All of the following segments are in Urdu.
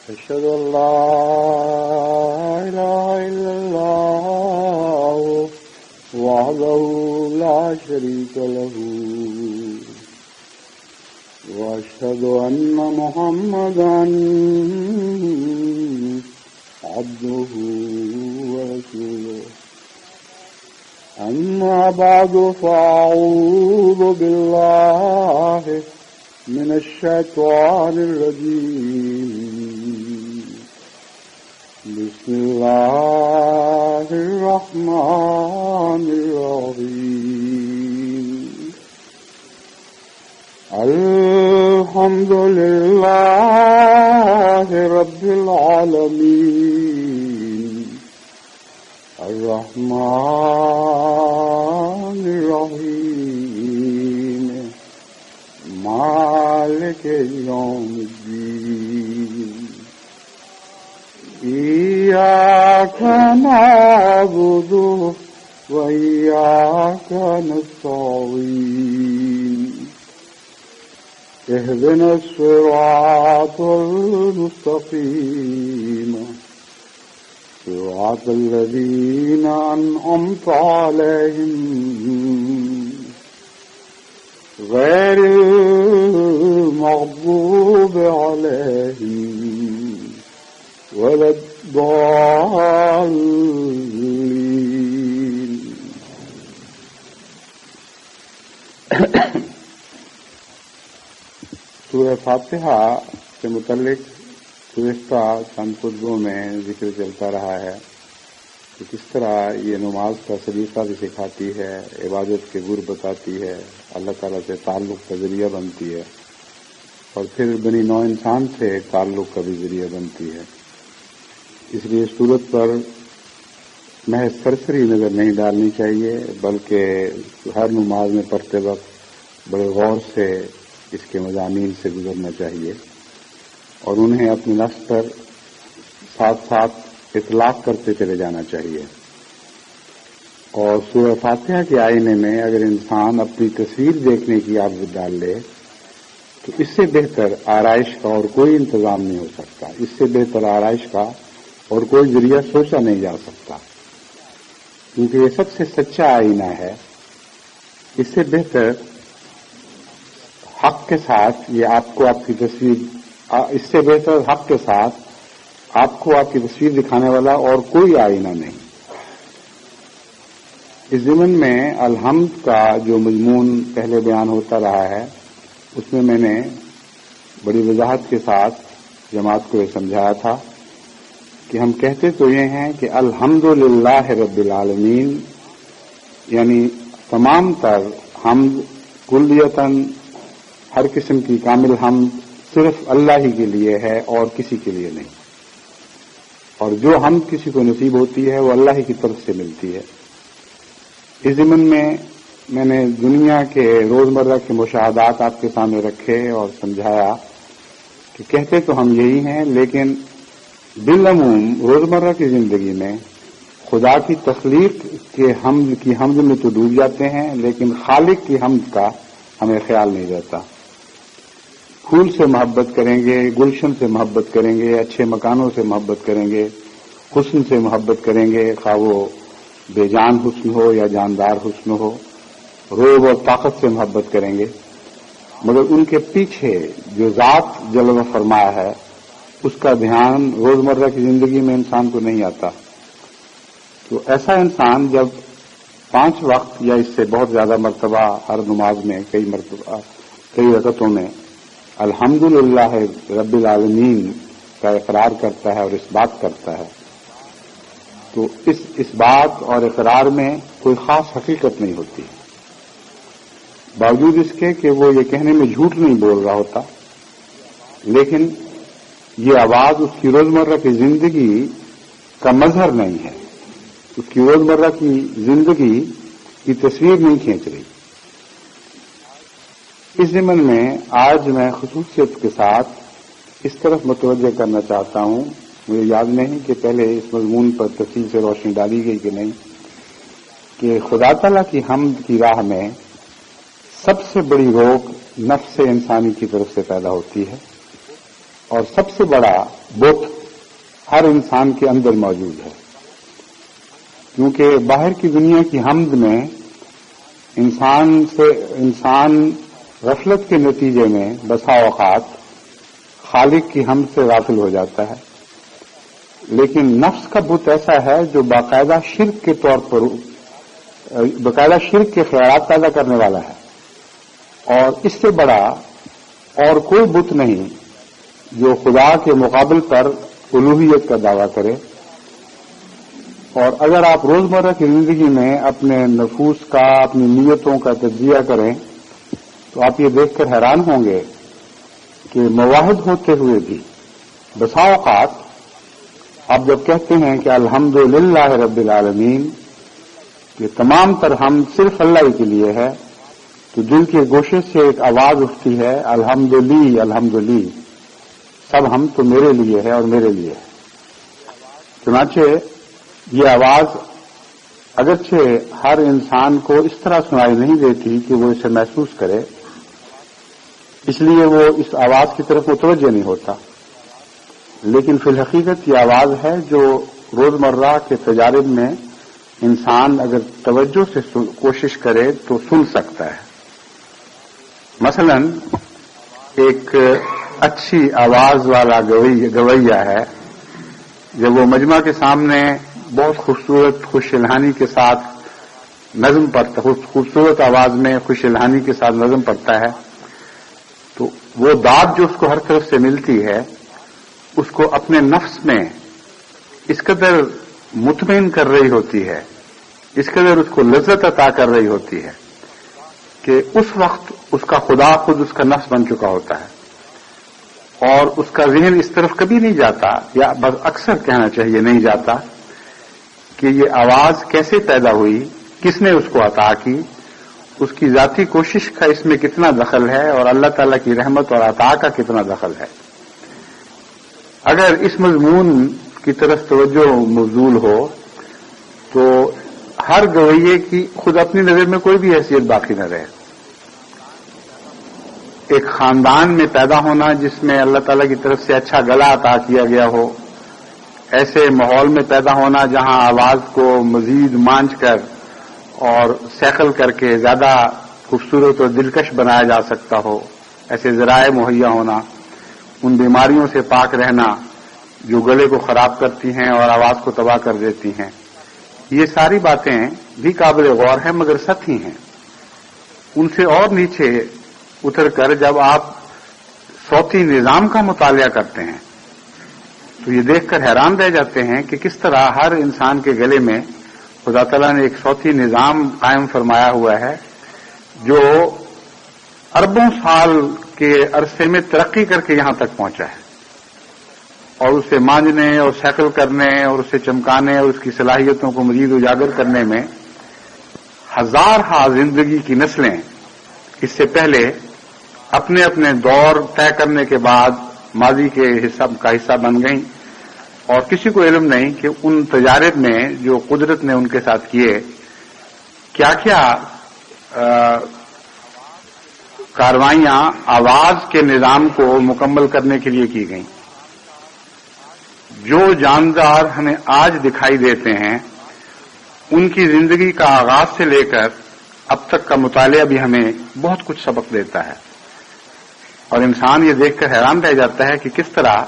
أشهد أن لا إله إلا الله وحده لا شريك له وأشهد أن محمدا عبده ورسوله أما بعد فأعوذ بالله من الشيطان الرجيم بسم الله الرحمن الرحيم الحمد لله رب العالمين الرحمن الرحيم مالك يوم الدين إياك نعبد وإياك نستعين اهدنا الصراط المستقيم صراط الذين أنعمت عليهم غير المغضوب عليهم ولا الضالين سورہ فاتحہ سے متعلق گزشتہ چند خطبوں میں ذکر چلتا رہا ہے کہ کس طرح یہ نماز کا سلیقہ بھی سکھاتی ہے، عبادت کے گر بتاتی ہے، اللہ تعالیٰ سے تعلق کا ذریعہ بنتی ہے اور پھر بنی نوع انسان سے تعلق کا بھی ذریعہ بنتی ہے۔ اس لیے صورت پر محض سرسری نظر نہیں ڈالنی چاہیے، بلکہ ہر نماز میں پڑھتے وقت بڑے غور سے اس کے مضامین سے گزرنا چاہیے اور انہیں اپنے نفس پر ساتھ ساتھ اطلاق کرتے چلے جانا چاہیے۔ اور سورہ فاتحہ کے آئینے میں اگر انسان اپنی تصویر دیکھنے کی عادت ڈال لے تو اس سے بہتر آرائش کا اور کوئی انتظام نہیں ہو سکتا، اس سے بہتر آرائش کا اور کوئی ذریعہ سوچا نہیں جا سکتا، کیونکہ یہ سب سے سچا آئینہ ہے۔ اس سے بہتر حق کے ساتھ یہ آپ کو آپ کی تصویر، اس سے بہتر حق کے ساتھ آپ کو آپ کی تصویر دکھانے والا اور کوئی آئینہ نہیں۔ اس ضمن میں الحمد کا جو مضمون پہلے بیان ہوتا رہا ہے اس میں نے بڑی وضاحت کے ساتھ جماعت کو یہ سمجھایا تھا کہ ہم کہتے تو یہ ہیں کہ الحمدللہ رب العالمین، یعنی تمام تر حمد کلیتاً ہر قسم کی کامل حمد صرف اللہ ہی کے لیے ہے اور کسی کے لیے نہیں، اور جو حمد کسی کو نصیب ہوتی ہے وہ اللہ ہی کی طرف سے ملتی ہے۔ اس ضمن میں نے دنیا کے روزمرہ کے مشاہدات آپ کے سامنے رکھے اور سمجھایا کہ کہتے تو ہم یہی ہیں، لیکن بالعموم روزمرہ کی زندگی میں خدا کی تخلیق کے حمد میں تو ڈوب جاتے ہیں، لیکن خالق کی حمد کا ہمیں خیال نہیں رہتا۔ پھول سے محبت کریں گے، گلشن سے محبت کریں گے، اچھے مکانوں سے محبت کریں گے، حسن سے محبت کریں گے، خواہ وہ بے جان حسن ہو یا جاندار حسن ہو، روب اور طاقت سے محبت کریں گے، مگر ان کے پیچھے جو ذات جلوہ فرمایا ہے اس کا دھیان روزمرہ کی زندگی میں انسان کو نہیں آتا۔ تو ایسا انسان جب 5 وقت یا اس سے بہت زیادہ مرتبہ ہر نماز میں کئی رکعتوں میں الحمدللہ رب العالمین کا اقرار کرتا ہے اور اس بات کرتا ہے، تو اس بات اور اقرار میں کوئی خاص حقیقت نہیں ہوتی، باوجود اس کے کہ وہ یہ کہنے میں جھوٹ نہیں بول رہا ہوتا، لیکن یہ آواز اس کی روزمرہ کی زندگی کا مظہر نہیں ہے، اس کی روزمرہ کی زندگی کی تصویر نہیں کھینچ رہی۔ اس ضمن میں آج میں خصوصیت کے ساتھ اس طرف متوجہ کرنا چاہتا ہوں، مجھے یاد نہیں کہ پہلے اس مضمون پر تفصیل سے روشنی ڈالی گئی کہ نہیں، کہ خدا تعالیٰ کی حمد کی راہ میں سب سے بڑی روک نفس انسانی کی طرف سے پیدا ہوتی ہے، اور سب سے بڑا بت ہر انسان کے اندر موجود ہے، کیونکہ باہر کی دنیا کی حمد میں انسان غفلت کے نتیجے میں بسا اوقات خالق کی حمد سے غافل ہو جاتا ہے، لیکن نفس کا بت ایسا ہے جو باقاعدہ شرک کے طور پر باقاعدہ شرک کے خیالات پیدا کرنے والا ہے، اور اس سے بڑا اور کوئی بت نہیں جو خدا کے مقابل پر الوہیت کا دعویٰ کرے۔ اور اگر آپ روزمرہ کی زندگی میں اپنے نفوس کا، اپنی نیتوں کا تجزیہ کریں تو آپ یہ دیکھ کر حیران ہوں گے کہ مواحد ہوتے ہوئے بھی بسا اوقات آپ جب کہتے ہیں کہ الحمدللہ رب العالمین، کہ تمام تر حمد صرف اللہ ہی کے لیے ہے، تو دل کے گوشے سے ایک آواز اٹھتی ہے، الحمدلی الحمدلی، سب ہم تو میرے لیے ہے اور میرے لیے ہے۔ چنانچہ یہ آواز اگرچہ ہر انسان کو اس طرح سنائی نہیں دیتی کہ وہ اسے محسوس کرے، اس لیے وہ اس آواز کی طرف متوجہ نہیں ہوتا، لیکن فی الحقیقت یہ آواز ہے جو روزمرہ کے تجارب میں انسان اگر توجہ سے کوشش کرے تو سن سکتا ہے۔ مثلا ایک اچھی آواز والا گویا ہے، جب وہ مجمع کے سامنے بہت خوبصورت خوش الحانی کے ساتھ نظم پڑھتا، خوبصورت آواز میں خوش الحانی کے ساتھ نظم پڑھتا ہے، تو وہ داد جو اس کو ہر طرف سے ملتی ہے اس کو اپنے نفس میں اس قدر مطمئن کر رہی ہوتی ہے، اس قدر اس کو لذت عطا کر رہی ہوتی ہے کہ اس وقت اس کا خدا خود اس کا نفس بن چکا ہوتا ہے، اور اس کا ذہن اس طرف کبھی نہیں جاتا، یا بس اکثر کہنا چاہیے نہیں جاتا کہ یہ آواز کیسے پیدا ہوئی، کس نے اس کو عطا کی، اس کی ذاتی کوشش کا اس میں کتنا دخل ہے، اور اللہ تعالیٰ کی رحمت اور عطا کا کتنا دخل ہے۔ اگر اس مضمون کی طرف توجہ مبذول ہو تو ہر گویے کی خود اپنی نظر میں کوئی بھی حیثیت باقی نہ رہے۔ ایک خاندان میں پیدا ہونا جس میں اللہ تعالیٰ کی طرف سے اچھا گلا عطا کیا گیا ہو، ایسے ماحول میں پیدا ہونا جہاں آواز کو مزید مانچ کر اور سیکل کر کے زیادہ خوبصورت اور دلکش بنایا جا سکتا ہو، ایسے ذرائع مہیا ہونا، ان بیماریوں سے پاک رہنا جو گلے کو خراب کرتی ہیں اور آواز کو تباہ کر دیتی ہیں، یہ ساری باتیں بھی قابل غور ہیں مگر سطحی ہیں۔ ان سے اور نیچے اتر کر جب آپ صوتی نظام کا مطالعہ کرتے ہیں تو یہ دیکھ کر حیران رہ جاتے ہیں کہ کس طرح ہر انسان کے گلے میں خدا تعالیٰ نے ایک صوتی نظام قائم فرمایا ہوا ہے جو اربوں سال کے عرصے میں ترقی کر کے یہاں تک پہنچا ہے، اور اسے مانجنے اور سیکل کرنے اور اسے چمکانے اور اس کی صلاحیتوں کو مزید اجاگر کرنے میں ہزارہ زندگی کی نسلیں اس سے پہلے اپنے اپنے دور طے کرنے کے بعد ماضی کے حصہ بن گئیں، اور کسی کو علم نہیں کہ ان تجارب میں جو قدرت نے ان کے ساتھ کیے کیا کیا کاروائیاں آواز کے نظام کو مکمل کرنے کے لیے کی گئیں۔ جو جاندار ہمیں آج دکھائی دیتے ہیں ان کی زندگی کا آغاز سے لے کر اب تک کا مطالعہ بھی ہمیں بہت کچھ سبق دیتا ہے، اور انسان یہ دیکھ کر حیران رہ جاتا ہے کہ کس طرح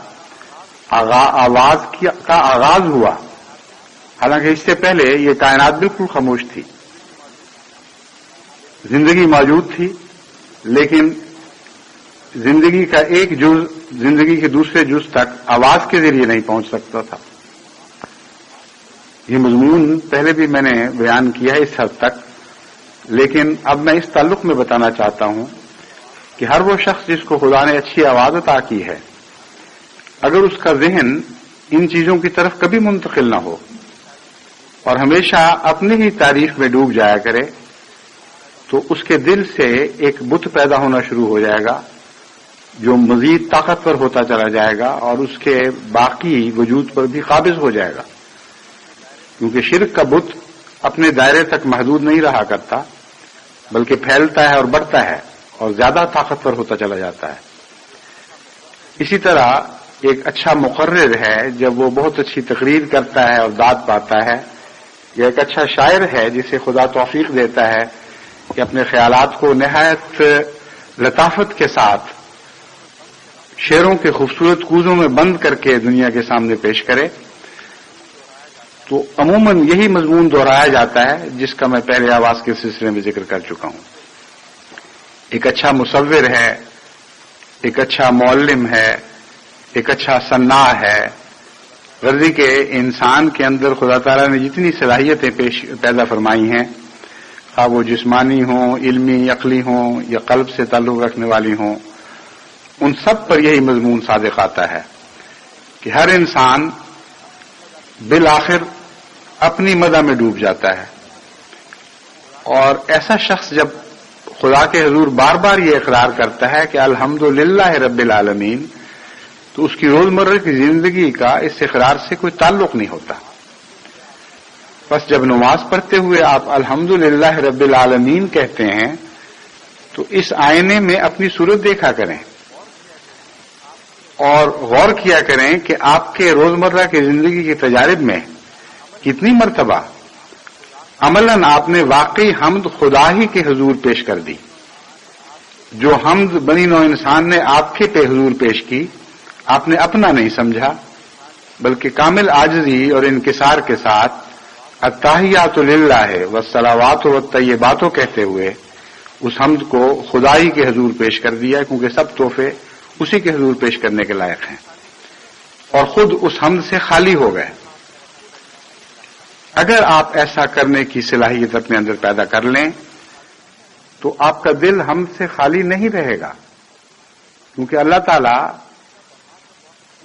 آواز کا آغاز ہوا، حالانکہ اس سے پہلے یہ کائنات بالکل خاموش تھی، زندگی موجود تھی لیکن زندگی کا ایک جز زندگی کے دوسرے جز تک آواز کے ذریعے نہیں پہنچ سکتا تھا۔ یہ مضمون پہلے بھی میں نے بیان کیا ہے اس حد تک، لیکن اب میں اس تعلق میں بتانا چاہتا ہوں کہ ہر وہ شخص جس کو خدا نے اچھی آواز عطا کی ہے، اگر اس کا ذہن ان چیزوں کی طرف کبھی منتقل نہ ہو اور ہمیشہ اپنی ہی تعریف میں ڈوب جایا کرے تو اس کے دل سے ایک بت پیدا ہونا شروع ہو جائے گا جو مزید طاقتور ہوتا چلا جائے گا اور اس کے باقی وجود پر بھی قابض ہو جائے گا، کیونکہ شرک کا بت اپنے دائرے تک محدود نہیں رہا کرتا بلکہ پھیلتا ہے اور بڑھتا ہے اور زیادہ طاقتور ہوتا چلا جاتا ہے۔ اسی طرح ایک اچھا مقرر ہے جب وہ بہت اچھی تقریر کرتا ہے اور داد پاتا ہے، یا ایک اچھا شاعر ہے جسے خدا توفیق دیتا ہے کہ اپنے خیالات کو نہایت لطافت کے ساتھ شعروں کے خوبصورت کوزوں میں بند کر کے دنیا کے سامنے پیش کرے، تو عموماً یہی مضمون دہرایا جاتا ہے جس کا میں پہلے آواز کے سلسلے میں ذکر کر چکا ہوں۔ ایک اچھا مصور ہے، ایک اچھا معلم ہے، ایک اچھا صناع ہے، غرضی کہ انسان کے اندر خدا تعالیٰ نے جتنی صلاحیتیں پیدا فرمائی ہیں، خواہ وہ جسمانی ہوں، علمی، عقلی ہوں یا قلب سے تعلق رکھنے والی ہوں، ان سب پر یہی مضمون صادق آتا ہے کہ ہر انسان بالآخر اپنی مدح میں ڈوب جاتا ہے، اور ایسا شخص جب خدا کے حضور بار بار یہ اقرار کرتا ہے کہ الحمدللہ رب العالمین، تو اس کی روزمرہ کی زندگی کا اس اقرار سے کوئی تعلق نہیں ہوتا۔ بس جب نماز پڑھتے ہوئے آپ الحمدللہ رب العالمین کہتے ہیں تو اس آئینے میں اپنی صورت دیکھا کریں اور غور کیا کریں کہ آپ کے روزمرہ کی زندگی کے تجارب میں کتنی مرتبہ عملاً آپ نے واقعی حمد خدا ہی کے حضور پیش کر دی، جو حمد بنی نوع انسان نے آپ کے پہ حضور پیش کی، آپ نے اپنا نہیں سمجھا بلکہ کامل عاجزی اور انکسار کے ساتھ التحیات للہ والصلوات والطیبات کہتے ہوئے اس حمد کو خدائی کے حضور پیش کر دیا، کیونکہ سب تحفے اسی کے حضور پیش کرنے کے لائق ہیں، اور خود اس حمد سے خالی ہو گئے۔ اگر آپ ایسا کرنے کی صلاحیت اپنے اندر پیدا کر لیں تو آپ کا دل حمد سے خالی نہیں رہے گا، کیونکہ اللہ تعالیٰ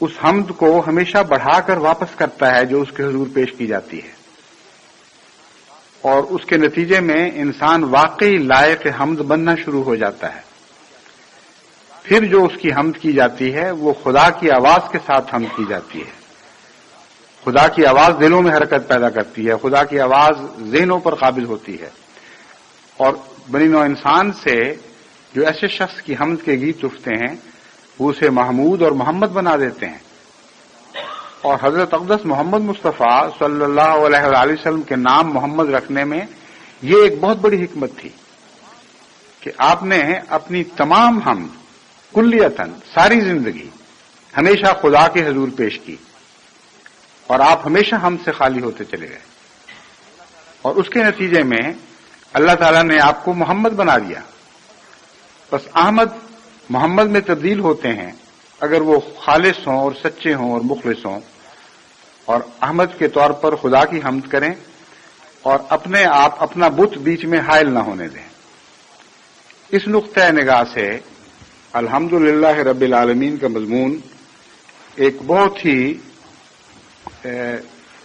اس حمد کو ہمیشہ بڑھا کر واپس کرتا ہے جو اس کے حضور پیش کی جاتی ہے، اور اس کے نتیجے میں انسان واقعی لائق حمد بننا شروع ہو جاتا ہے۔ پھر جو اس کی حمد کی جاتی ہے وہ خدا کی آواز کے ساتھ حمد کی جاتی ہے۔ خدا کی آواز دلوں میں حرکت پیدا کرتی ہے، خدا کی آواز ذہنوں پر قابض ہوتی ہے، اور بنی نوع انسان سے جو ایسے شخص کی حمد کے گیت اٹھتے ہیں وہ اسے محمود اور محمد بنا دیتے ہیں۔ اور حضرت اقدس محمد مصطفیٰ صلی اللہ علیہ وآلہ وسلم کے نام محمد رکھنے میں یہ ایک بہت بڑی حکمت تھی کہ آپ نے اپنی تمام حمد کلیتاً ساری زندگی ہمیشہ خدا کے حضور پیش کی، اور آپ ہمیشہ حمد سے خالی ہوتے چلے گئے، اور اس کے نتیجے میں اللہ تعالیٰ نے آپ کو محمد بنا دیا۔ بس احمد محمد میں تبدیل ہوتے ہیں اگر وہ خالص ہوں اور سچے ہوں اور مخلص ہوں، اور احمد کے طور پر خدا کی حمد کریں اور اپنے آپ اپنا بت بیچ میں حائل نہ ہونے دیں۔ اس نقطۂ نگاہ سے الحمدللہ رب العالمین کا مضمون ایک بہت ہی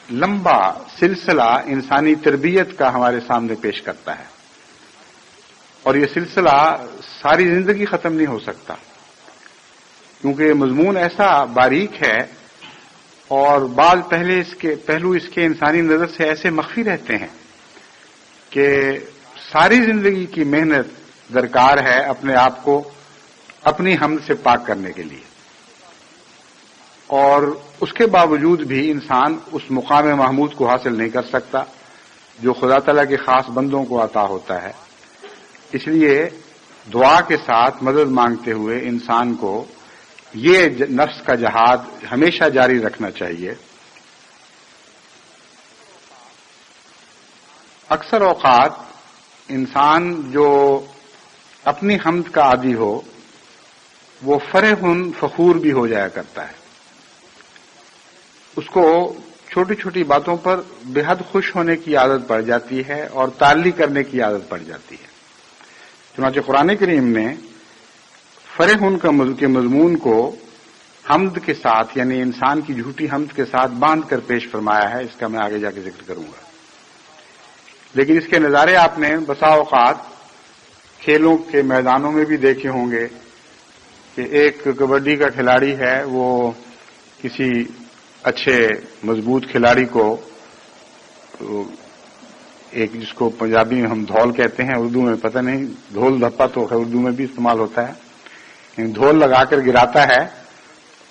لمبا سلسلہ انسانی تربیت کا ہمارے سامنے پیش کرتا ہے، اور یہ سلسلہ ساری زندگی ختم نہیں ہو سکتا، کیونکہ یہ مضمون ایسا باریک ہے اور بعض پہلو اس کے انسانی نظر سے ایسے مخفی رہتے ہیں کہ ساری زندگی کی محنت درکار ہے اپنے آپ کو اپنی حمد سے پاک کرنے کے لیے، اور اس کے باوجود بھی انسان اس مقام محمود کو حاصل نہیں کر سکتا جو خدا تعالیٰ کے خاص بندوں کو عطا ہوتا ہے۔ اس لیے دعا کے ساتھ مدد مانگتے ہوئے انسان کو یہ نفس کا جہاد ہمیشہ جاری رکھنا چاہیے۔ اکثر اوقات انسان جو اپنی حمد کا عادی ہو وہ فرح فخور بھی ہو جایا کرتا ہے، اس کو چھوٹی چھوٹی باتوں پر بے حد خوش ہونے کی عادت پڑ جاتی ہے اور تعلی کرنے کی عادت پڑ جاتی ہے۔ چنانچہ قرآن کریم نے فرح کے مضمون کو حمد کے ساتھ، یعنی انسان کی جھوٹی حمد کے ساتھ باندھ کر پیش فرمایا ہے، اس کا میں آگے جا کے ذکر کروں گا۔ لیکن اس کے نظارے آپ نے بسا اوقات کھیلوں کے میدانوں میں بھی دیکھے ہوں گے کہ ایک کبڈی کا کھلاڑی ہے، وہ کسی اچھے مضبوط کھلاڑی کو، ایک جس کو پنجابی میں ہم دھول کہتے ہیں، اردو میں پتہ نہیں، دھول دھپا تو اردو میں بھی استعمال ہوتا ہے، دھول لگا کر گراتا ہے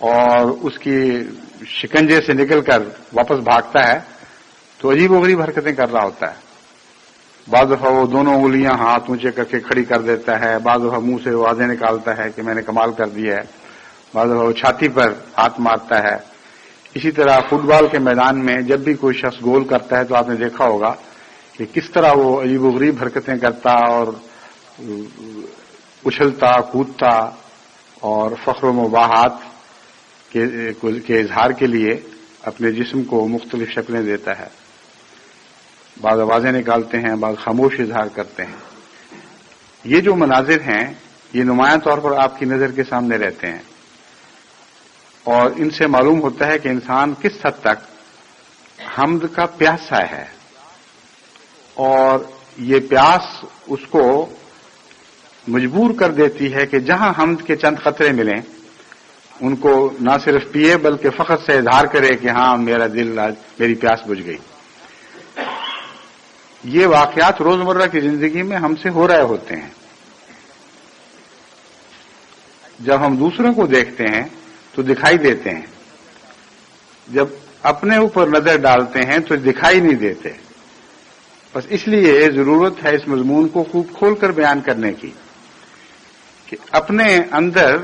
اور اس کی شکنجے سے نکل کر واپس بھاگتا ہے تو عجیب و غریب حرکتیں کر رہا ہوتا ہے. بعض دفعہ وہ دونوں انگلیاں ہاتھ اونچے کر کے کھڑی کر دیتا ہے، بعض دفعہ منہ سے آوازیں نکالتا ہے کہ میں نے کمال کر دیا ہے، بعض دفعہ وہ چھاتی پر ہاتھ مارتا ہے. اسی طرح فٹ بال کے میدان میں جب بھی کوئی شخص گول کرتا ہے تو آپ نے دیکھا ہوگا کہ کس طرح وہ عجیب و غریب حرکتیں کرتا اور اچھلتا کودتا اور فخر و مباحات کے اظہار کے لیے اپنے جسم کو مختلف شکلیں دیتا ہے. بعض آوازیں نکالتے ہیں، بعض خاموش اظہار کرتے ہیں. یہ جو مناظر ہیں یہ نمایاں طور پر آپ کی نظر کے سامنے رہتے ہیں اور ان سے معلوم ہوتا ہے کہ انسان کس حد تک حمد کا پیاسا ہے، اور یہ پیاس اس کو مجبور کر دیتی ہے کہ جہاں حمد کے چند قطرے ملیں ان کو نہ صرف پیے بلکہ فخر سے اظہار کرے کہ ہاں میرا دل آج میری پیاس بجھ گئی. یہ واقعات روزمرہ کی زندگی میں ہم سے ہو رہے ہوتے ہیں. جب ہم دوسروں کو دیکھتے ہیں تو دکھائی دیتے ہیں، جب اپنے اوپر نظر ڈالتے ہیں تو دکھائی نہیں دیتے. بس اس لیے ضرورت ہے اس مضمون کو خوب کھول کر بیان کرنے کی کہ اپنے اندر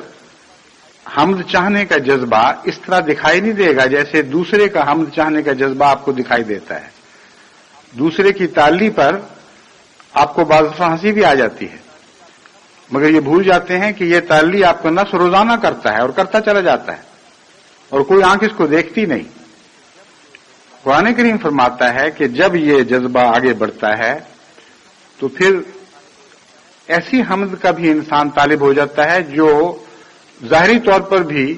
حمد چاہنے کا جذبہ اس طرح دکھائی نہیں دے گا جیسے دوسرے کا حمد چاہنے کا جذبہ آپ کو دکھائی دیتا ہے. دوسرے کی تعلی پر آپ کو بعض دفعہ ہنسی بھی آ جاتی ہے، مگر یہ بھول جاتے ہیں کہ یہ تعلی آپ کا نفس روزانہ کرتا ہے اور کرتا چلا جاتا ہے اور کوئی آنکھ اس کو دیکھتی نہیں. قرآن کریم فرماتا ہے کہ جب یہ جذبہ آگے بڑھتا ہے تو پھر ایسی حمد کا بھی انسان طالب ہو جاتا ہے جو ظاہری طور پر بھی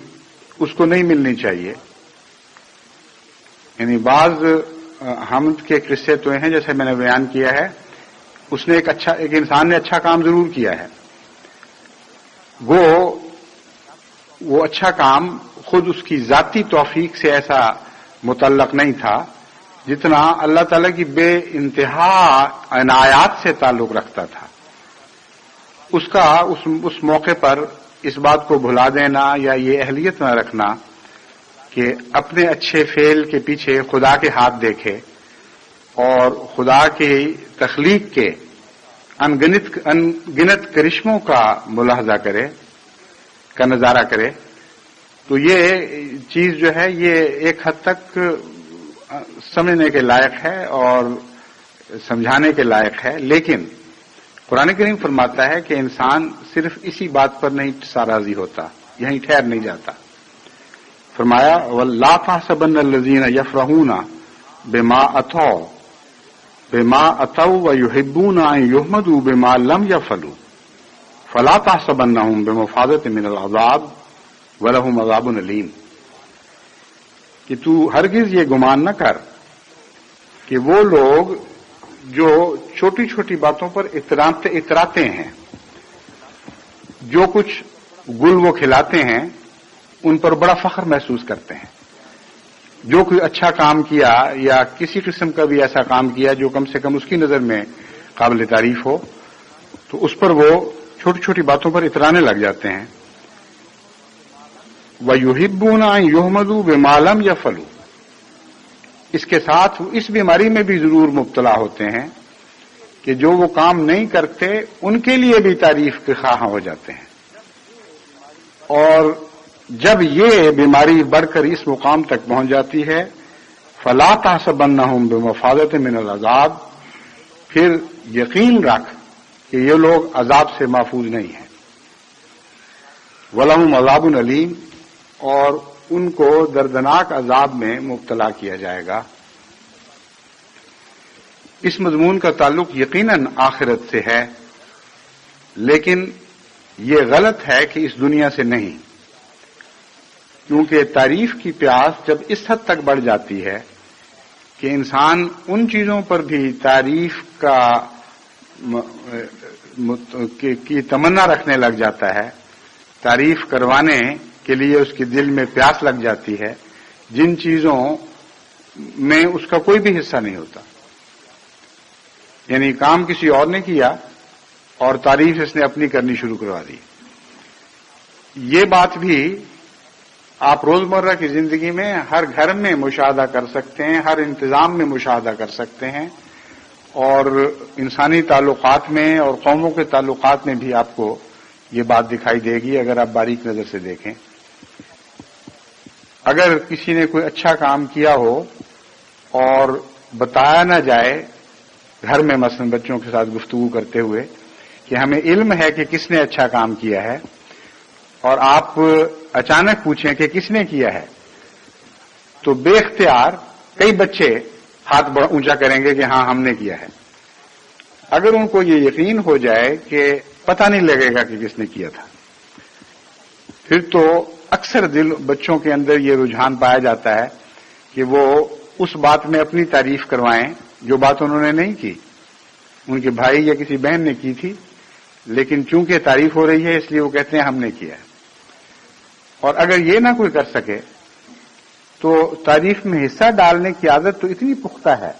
اس کو نہیں ملنی چاہیے. یعنی بعض حمد کے قصے تو ہیں جیسے میں نے بیان کیا ہے، اس نے ایک انسان نے اچھا کام ضرور کیا ہے، وہ اچھا کام خود اس کی ذاتی توفیق سے ایسا متعلق نہیں تھا جتنا اللہ تعالی کی بے انتہا عنایات سے تعلق رکھتا تھا. اس کا اس موقع پر اس بات کو بھلا دینا یا یہ اہلیت نہ رکھنا کہ اپنے اچھے فعل کے پیچھے خدا کے ہاتھ دیکھے اور خدا کی تخلیق کے انگنت کرشموں کا ملاحظہ کرے، کا نظارہ کرے، تو یہ چیز جو ہے یہ ایک حد تک سمجھنے کے لائق ہے اور سمجھانے کے لائق ہے. لیکن قرآن کریم فرماتا ہے کہ انسان صرف اسی بات پر نہیں راضی ہوتا، یہیں ٹھہر نہیں جاتا. فرمایا وَلَا تَحْسَبَنَّ الَّذِينَ يَفْرَحُونَ بِمَا أَتَوْا وَيُحِبُّونَ أَن يُحْمَدُوا بِمَا لَمْ يَفْعَلُوا فَلَا تَحْسَبَنَّهُم بِمَفَازَةٍ مِّنَ الْعَذَابِ وَلَهُمْ عَذَابٌ أَلِيمٌ. کہ تو ہرگز یہ گمان نہ کر کہ وہ لوگ جو چھوٹی چھوٹی باتوں پر اتراتے ہیں، جو کچھ گل وہ کھلاتے ہیں ان پر بڑا فخر محسوس کرتے ہیں. جو کوئی اچھا کام کیا یا کسی قسم کا بھی ایسا کام کیا جو کم سے کم اس کی نظر میں قابل تعریف ہو تو اس پر وہ چھوٹی چھوٹی باتوں پر اترانے لگ جاتے ہیں. وَيُحِبُّونَ أَن يُحْمَدُوا بِمَا لَمْ يَفْعَلُوا. اس کے ساتھ وہ اس بیماری میں بھی ضرور مبتلا ہوتے ہیں کہ جو وہ کام نہیں کرتے ان کے لیے بھی تعریف کے خواہاں ہو جاتے ہیں. اور جب یہ بیماری بڑھ کر اس مقام تک پہنچ جاتی ہے فَلَا تَحْسَبَنَّهُم بِمَفَازَةٍ مِّنَ الْعَذَابِ، پھر یقین رکھ کہ یہ لوگ عذاب سے محفوظ نہیں ہیں. وَلَهُمْ عَذَابٌ أَلِيمٌ، اور ان کو دردناک عذاب میں مبتلا کیا جائے گا. اس مضمون کا تعلق یقیناً آخرت سے ہے، لیکن یہ غلط ہے کہ اس دنیا سے نہیں، کیونکہ تعریف کی پیاس جب اس حد تک بڑھ جاتی ہے کہ انسان ان چیزوں پر بھی تعریف کی تمنا رکھنے لگ جاتا ہے، تعریف کروانے کے لیے اس کے دل میں پیاس لگ جاتی ہے جن چیزوں میں اس کا کوئی بھی حصہ نہیں ہوتا. یعنی کام کسی اور نے کیا اور تعریف اس نے اپنی کرنی شروع کروا دی. یہ بات بھی آپ روزمرہ کی زندگی میں ہر گھر میں مشاہدہ کر سکتے ہیں، ہر انتظام میں مشاہدہ کر سکتے ہیں، اور انسانی تعلقات میں اور قوموں کے تعلقات میں بھی آپ کو یہ بات دکھائی دے گی اگر آپ باریک نظر سے دیکھیں۔ اگر کسی نے کوئی اچھا کام کیا ہو اور بتایا نہ جائے گھر میں مثلا بچوں کے ساتھ گفتگو کرتے ہوئے کہ ہمیں علم ہے کہ کس نے اچھا کام کیا ہے، اور آپ اچانک پوچھیں کہ کس نے کیا ہے، تو بے اختیار کئی بچے ہاتھ اونچا کریں گے کہ ہاں ہم نے کیا ہے۔ اگر ان کو یہ یقین ہو جائے کہ پتہ نہیں لگے گا کہ کس نے کیا تھا، پھر تو اکثر بچوں کے اندر یہ رجحان پایا جاتا ہے کہ وہ اس بات میں اپنی تعریف کروائیں جو بات انہوں نے نہیں کی، ان کے بھائی یا کسی بہن نے کی تھی، لیکن چونکہ تعریف ہو رہی ہے اس لیے وہ کہتے ہیں ہم نے کیا ہے۔ اور اگر یہ نہ کوئی کر سکے تو تعریف میں حصہ ڈالنے کی عادت تو اتنی پختہ ہے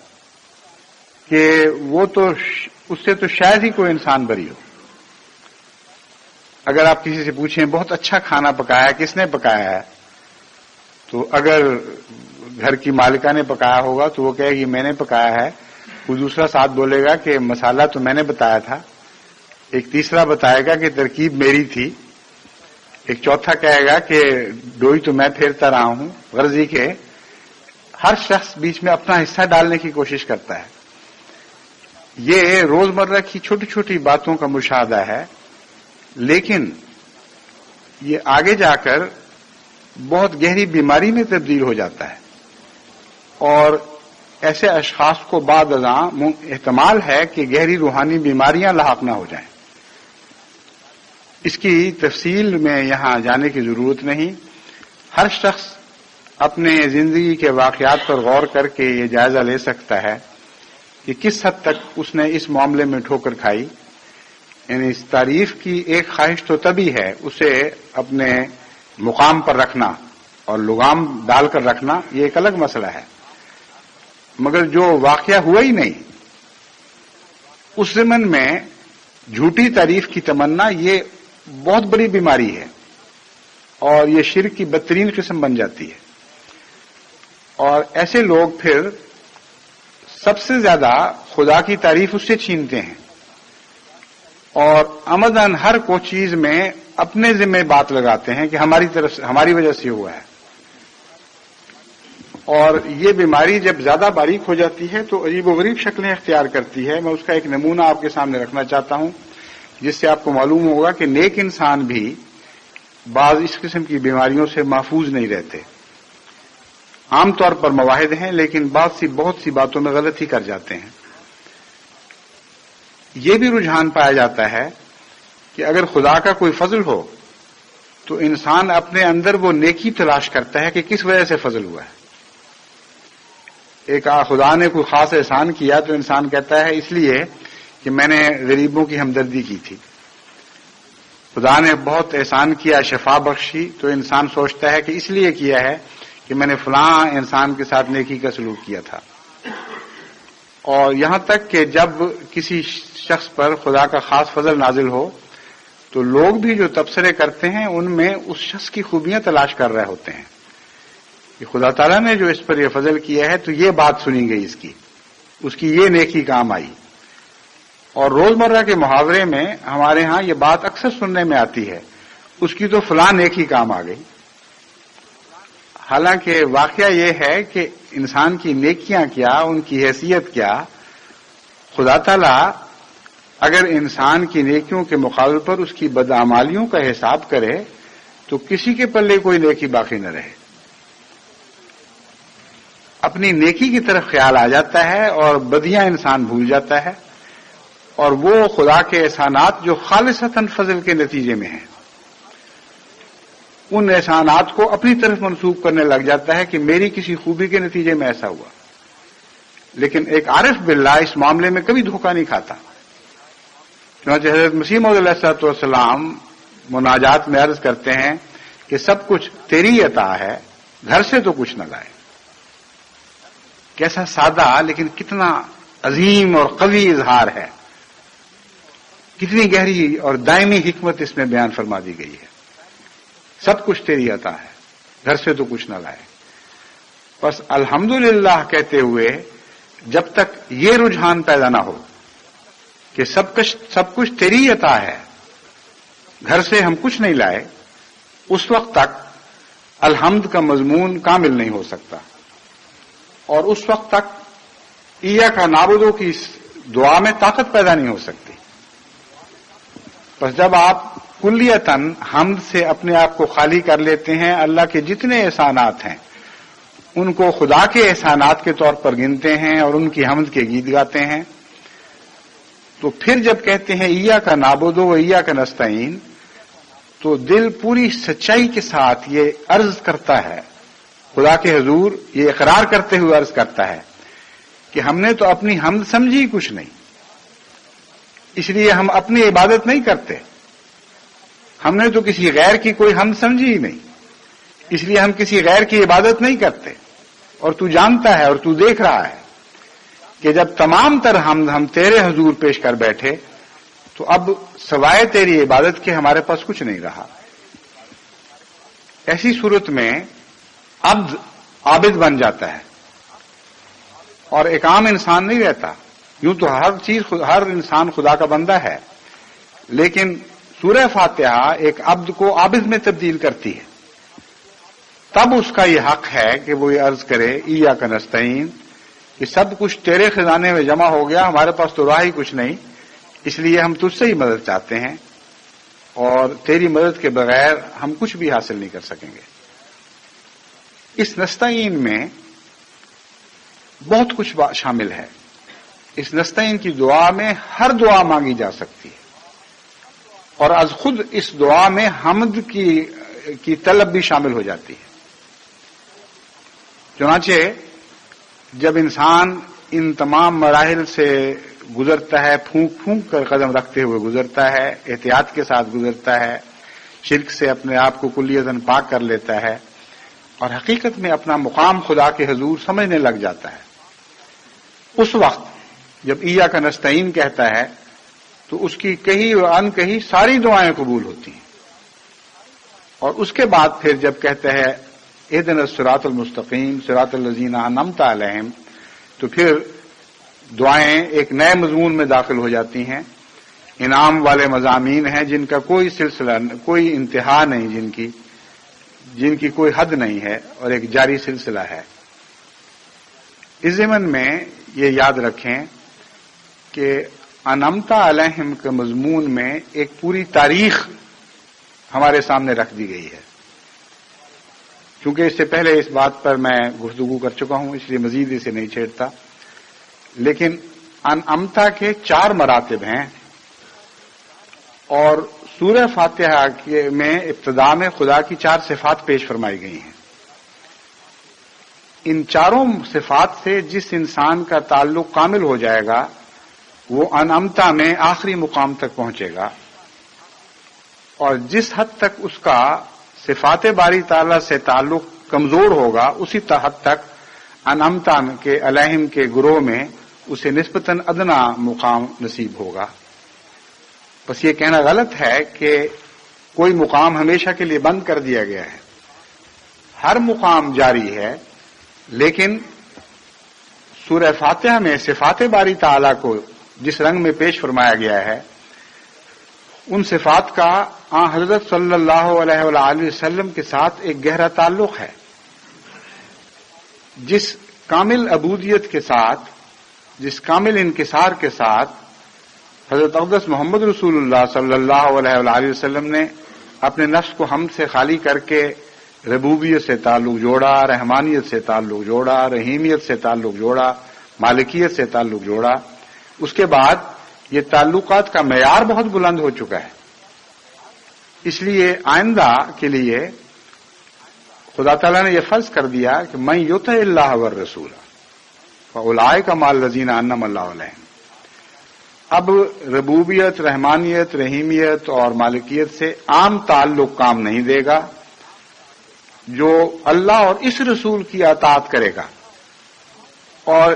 کہ وہ تو اس سے تو شاید ہی کوئی انسان بری ہو۔ اگر آپ کسی سے پوچھیں بہت اچھا کھانا پکایا ہے، کس نے پکایا ہے، تو اگر گھر کی مالکہ نے پکایا ہوگا تو وہ کہے گی میں نے پکایا ہے، کوئی دوسرا ساتھ بولے گا کہ مسالہ تو میں نے بتایا تھا، ایک تیسرا بتائے گا کہ ترکیب میری تھی، ایک چوتھا کہے گا کہ ڈوئی تو میں پھیرتا رہا ہوں۔ غرضی کے ہر شخص بیچ میں اپنا حصہ ڈالنے کی کوشش کرتا ہے۔ یہ روزمرہ کی چھوٹی چھوٹی باتوں کا مشاہدہ ہے، لیکن یہ آگے جا کر بہت گہری بیماری میں تبدیل ہو جاتا ہے، اور ایسے اشخاص کو بعد ازاں احتمال ہے کہ گہری روحانی بیماریاں لاحق نہ ہو جائیں۔ اس کی تفصیل میں یہاں جانے کی ضرورت نہیں، ہر شخص اپنے زندگی کے واقعات پر غور کر کے یہ جائزہ لے سکتا ہے کہ کس حد تک اس نے اس معاملے میں ٹھوکر کھائی۔ یعنی اس تعریف کی ایک خواہش تو تبھی ہے، اسے اپنے مقام پر رکھنا اور لگام ڈال کر رکھنا یہ ایک الگ مسئلہ ہے، مگر جو واقعہ ہوا ہی نہیں اس ضمن میں جھوٹی تعریف کی تمنا یہ بہت بڑی بیماری ہے، اور یہ شرک کی بدترین قسم بن جاتی ہے۔ اور ایسے لوگ پھر سب سے زیادہ خدا کی تعریف اس سے چھینتے ہیں، اور عمداً ہر کوئی چیز میں اپنے ذمہ بات لگاتے ہیں کہ ہماری طرف سے، ہماری وجہ سے ہوا ہے۔ اور یہ بیماری جب زیادہ باریک ہو جاتی ہے تو عجیب و غریب شکلیں اختیار کرتی ہے۔ میں اس کا ایک نمونہ آپ کے سامنے رکھنا چاہتا ہوں جس سے آپ کو معلوم ہوگا کہ نیک انسان بھی بعض اس قسم کی بیماریوں سے محفوظ نہیں رہتے۔ عام طور پر مواحد ہیں، لیکن بہت سی باتوں میں غلطی کر جاتے ہیں۔ یہ بھی رجحان پایا جاتا ہے کہ اگر خدا کا کوئی فضل ہو تو انسان اپنے اندر وہ نیکی تلاش کرتا ہے کہ کس وجہ سے فضل ہوا ہے۔ ایک خدا نے کوئی خاص احسان کیا تو انسان کہتا ہے اس لیے کہ میں نے غریبوں کی ہمدردی کی تھی۔ خدا نے بہت احسان کیا، شفا بخشی، تو انسان سوچتا ہے کہ اس لیے کیا ہے کہ میں نے فلاں انسان کے ساتھ نیکی کا سلوک کیا تھا۔ اور یہاں تک کہ جب کسی شخص پر خدا کا خاص فضل نازل ہو تو لوگ بھی جو تبصرے کرتے ہیں ان میں اس شخص کی خوبیاں تلاش کر رہے ہوتے ہیں کہ خدا تعالیٰ نے جو اس پر یہ فضل کیا ہے تو یہ بات سنی گئی، اس کی یہ نیکی کام آئی۔ اور روزمرہ کے محاورے میں ہمارے ہاں یہ بات اکثر سننے میں آتی ہے، اس کی تو فلاں نیکی کام آ گئی۔ حالانکہ واقعہ یہ ہے کہ انسان کی نیکیاں کیا، ان کی حیثیت کیا، خدا تعالیٰ اگر انسان کی نیکیوں کے مقابل پر اس کی بدعمالیوں کا حساب کرے تو کسی کے پلے کوئی نیکی باقی نہ رہے۔ اپنی نیکی کی طرف خیال آ جاتا ہے اور بدیاں انسان بھول جاتا ہے، اور وہ خدا کے احسانات جو خالصتاً فضل کے نتیجے میں ہیں ان احسانات کو اپنی طرف منسوب کرنے لگ جاتا ہے کہ میری کسی خوبی کے نتیجے میں ایسا ہوا۔ لیکن ایک عارف باللہ اس معاملے میں کبھی دھوکہ نہیں کھاتا۔ چنانچہ حضرت مسیح موعود علیہ الصلوۃ والسلام مناجات میں عرض کرتے ہیں کہ سب کچھ تیری عطا ہے، گھر سے تو کچھ نہ لائے۔ کیسا سادہ لیکن کتنا عظیم اور قوی اظہار ہے، کتنی گہری اور دائمی حکمت اس میں بیان فرما دی گئی ہے۔ سب کچھ تیری عطا ہے، گھر سے تو کچھ نہ لائے. بس الحمدللہ کہتے ہوئے جب تک یہ رجحان پیدا نہ ہو کہ سب کچھ تیری عطا ہے، گھر سے ہم کچھ نہیں لائے، اس وقت تک الحمد کا مضمون کامل نہیں ہو سکتا. اور اس وقت تک ایاک نعبد کی دعا میں طاقت پیدا نہیں ہو سکتی. بس جب آپ کلیتاً حمد سے اپنے آپ کو خالی کر لیتے ہیں، اللہ کے جتنے احسانات ہیں ان کو خدا کے احسانات کے طور پر گنتے ہیں اور ان کی حمد کے گیت گاتے ہیں، تو پھر جب کہتے ہیں ایاک نعبد و ایاک نستعین، تو دل پوری سچائی کے ساتھ یہ عرض کرتا ہے خدا کے حضور، یہ اقرار کرتے ہوئے عرض کرتا ہے کہ ہم نے تو اپنی حمد سمجھی کچھ نہیں، اس لیے ہم اپنی عبادت نہیں کرتے. ہم نے تو کسی غیر کی کوئی حمد سمجھی ہی نہیں، اس لیے ہم کسی غیر کی عبادت نہیں کرتے. اور تو جانتا ہے اور تو دیکھ رہا ہے کہ جب تمام تر حمد ہم تیرے حضور پیش کر بیٹھے تو اب سوائے تیری عبادت کے ہمارے پاس کچھ نہیں رہا. ایسی صورت میں عبد عابد بن جاتا ہے اور ایک عام انسان نہیں رہتا. یوں تو ہر انسان خدا کا بندہ ہے، لیکن سورہ فاتحہ ایک عبد کو عابد میں تبدیل کرتی ہے. تب اس کا یہ حق ہے کہ وہ یہ عرض کرے ایاک نستعین، کہ سب کچھ تیرے خزانے میں جمع ہو گیا، ہمارے پاس تو راہ ہی کچھ نہیں، اس لیے ہم تجھ سے ہی مدد چاہتے ہیں اور تیری مدد کے بغیر ہم کچھ بھی حاصل نہیں کر سکیں گے. اس نستعین میں بہت کچھ شامل ہے. اس نستعین کی دعا میں ہر دعا مانگی جا سکتی ہے اور از خود اس دعا میں حمد کی طلب بھی شامل ہو جاتی ہے. چنانچہ جب انسان ان تمام مراحل سے گزرتا ہے، پھونک پھونک کر قدم رکھتے ہوئے گزرتا ہے، احتیاط کے ساتھ گزرتا ہے، شرک سے اپنے آپ کو کلیتاً پاک کر لیتا ہے اور حقیقت میں اپنا مقام خدا کے حضور سمجھنے لگ جاتا ہے، اس وقت جب ایاک نستعین کہتا ہے تو اس کی کہی و ان کہی ساری دعائیں قبول ہوتی ہیں. اور اس کے بعد پھر جب کہتا ہے اہدنا الصراط المستقیم صراط الذین انعمت علیہم، تو پھر دعائیں ایک نئے مضمون میں داخل ہو جاتی ہیں. انعام والے مضامین ہیں جن کا کوئی سلسلہ، کوئی انتہا نہیں، جن کی کوئی حد نہیں ہے اور ایک جاری سلسلہ ہے. اس ضمن میں یہ یاد رکھیں کہ انعمت علیہم کے مضمون میں ایک پوری تاریخ ہمارے سامنے رکھ دی گئی ہے. چونکہ اس سے پہلے اس بات پر میں گفتگو کر چکا ہوں، اس لیے مزید اسے نہیں چھیڑتا، لیکن انعمت کے 4 مراتب ہیں اور سورہ فاتحہ میں ابتدا میں خدا کی 4 صفات پیش فرمائی گئی ہیں. ان 4 صفات سے جس انسان کا تعلق کامل ہو جائے گا وہ انعمت میں آخری مقام تک پہنچے گا، اور جس حد تک اس کا صفات باری تعالیٰ سے تعلق کمزور ہوگا اسی حد تک انعمت کے علیہم کے گروہ میں اسے نسبتاً ادنا مقام نصیب ہوگا. بس یہ کہنا غلط ہے کہ کوئی مقام ہمیشہ کے لیے بند کر دیا گیا ہے. ہر مقام جاری ہے، لیکن سورہ فاتحہ میں صفات باری تعالیٰ کو جس رنگ میں پیش فرمایا گیا ہے ان صفات کا حضرت صلی اللہ علیہ وآلہ وسلم کے ساتھ ایک گہرا تعلق ہے. جس کامل عبودیت کے ساتھ، جس کامل انکسار کے ساتھ حضرت اقدس محمد رسول اللہ صلی اللہ علیہ وآلہ وسلم نے اپنے نفس کو حمد سے خالی کر کے ربوبیت سے تعلق جوڑا، رحمانیت سے تعلق جوڑا، رحیمیت سے تعلق جوڑا، مالکیت سے تعلق جوڑا، اس کے بعد یہ تعلقات کا معیار بہت بلند ہو چکا ہے. اس لیے آئندہ کے لیے خدا تعالیٰ نے یہ فرض کر دیا کہ من یطع اللہ والرسول فاولئک مع الذین انعم اللہ علیہم. اب ربوبیت، رحمانیت، رحیمیت اور مالکیت سے عام تعلق کام نہیں دے گا. جو اللہ اور اس رسول کی اطاعت کرے گا اور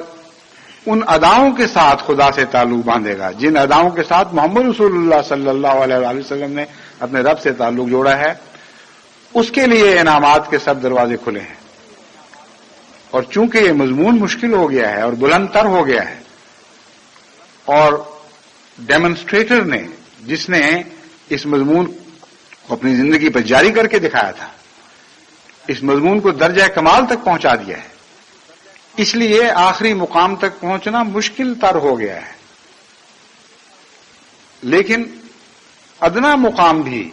ان اداؤں کے ساتھ خدا سے تعلق باندھے گا جن اداؤں کے ساتھ محمد رسول اللہ صلی اللہ علیہ وآلہ وسلم نے اپنے رب سے تعلق جوڑا ہے، اس کے لیے انعامات کے سب دروازے کھلے ہیں. اور چونکہ یہ مضمون مشکل ہو گیا ہے اور بلند تر ہو گیا ہے، اور ڈیمونسٹریٹر نے جس نے اس مضمون کو اپنی زندگی پر جاری کر کے دکھایا تھا، اس مضمون کو درجہ کمال تک پہنچا دیا ہے، اس لیے آخری مقام تک پہنچنا مشکل تر ہو گیا ہے. لیکن ادنا مقام بھی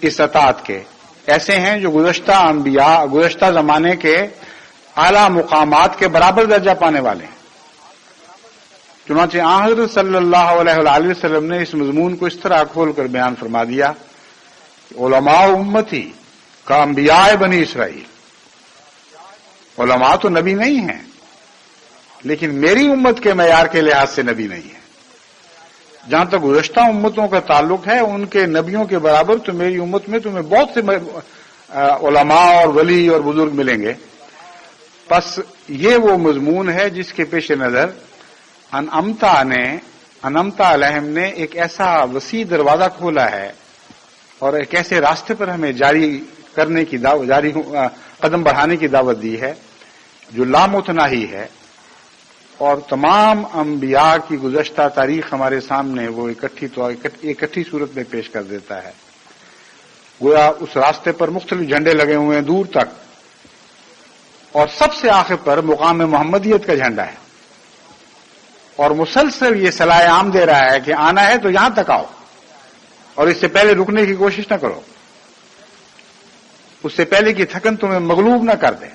اس اطاعت کے ایسے ہیں جو گزشتہ انبیاء، گزشتہ زمانے کے اعلی مقامات کے برابر درجہ پانے والے ہیں. چنانچہ حضرت صلی اللہ علیہ وآلہ وسلم نے اس مضمون کو اس طرح کھول کر بیان فرما دیا کہ علماء امتی کا انبیاء بنی اسرائیل. علماء تو نبی نہیں ہیں، لیکن میری امت کے معیار کے لحاظ سے نبی نہیں ہے. جہاں تک گزشتہ امتوں کا تعلق ہے، ان کے نبیوں کے برابر تو میری امت میں تمہیں بہت سے علماء اور ولی اور بزرگ ملیں گے. بس یہ وہ مضمون ہے جس کے پیش نظر انعمت علیہم نے ایک ایسا وسیع دروازہ کھولا ہے اور ایک ایسے راستے پر ہمیں جاری کرنے کی جاری قدم بڑھانے کی دعوت دی ہے جو لامتناہی ہے. اور تمام انبیاء کی گزشتہ تاریخ ہمارے سامنے وہ اکٹھی صورت میں پیش کر دیتا ہے. گویا اس راستے پر مختلف جھنڈے لگے ہوئے ہیں دور تک، اور سب سے آخر پر مقام محمدیت کا جھنڈا ہے، اور مسلسل یہ صلاح عام دے رہا ہے کہ آنا ہے تو یہاں تک آؤ، اور اس سے پہلے رکنے کی کوشش نہ کرو، اس سے پہلے کی تھکن تمہیں مغلوب نہ کر دے.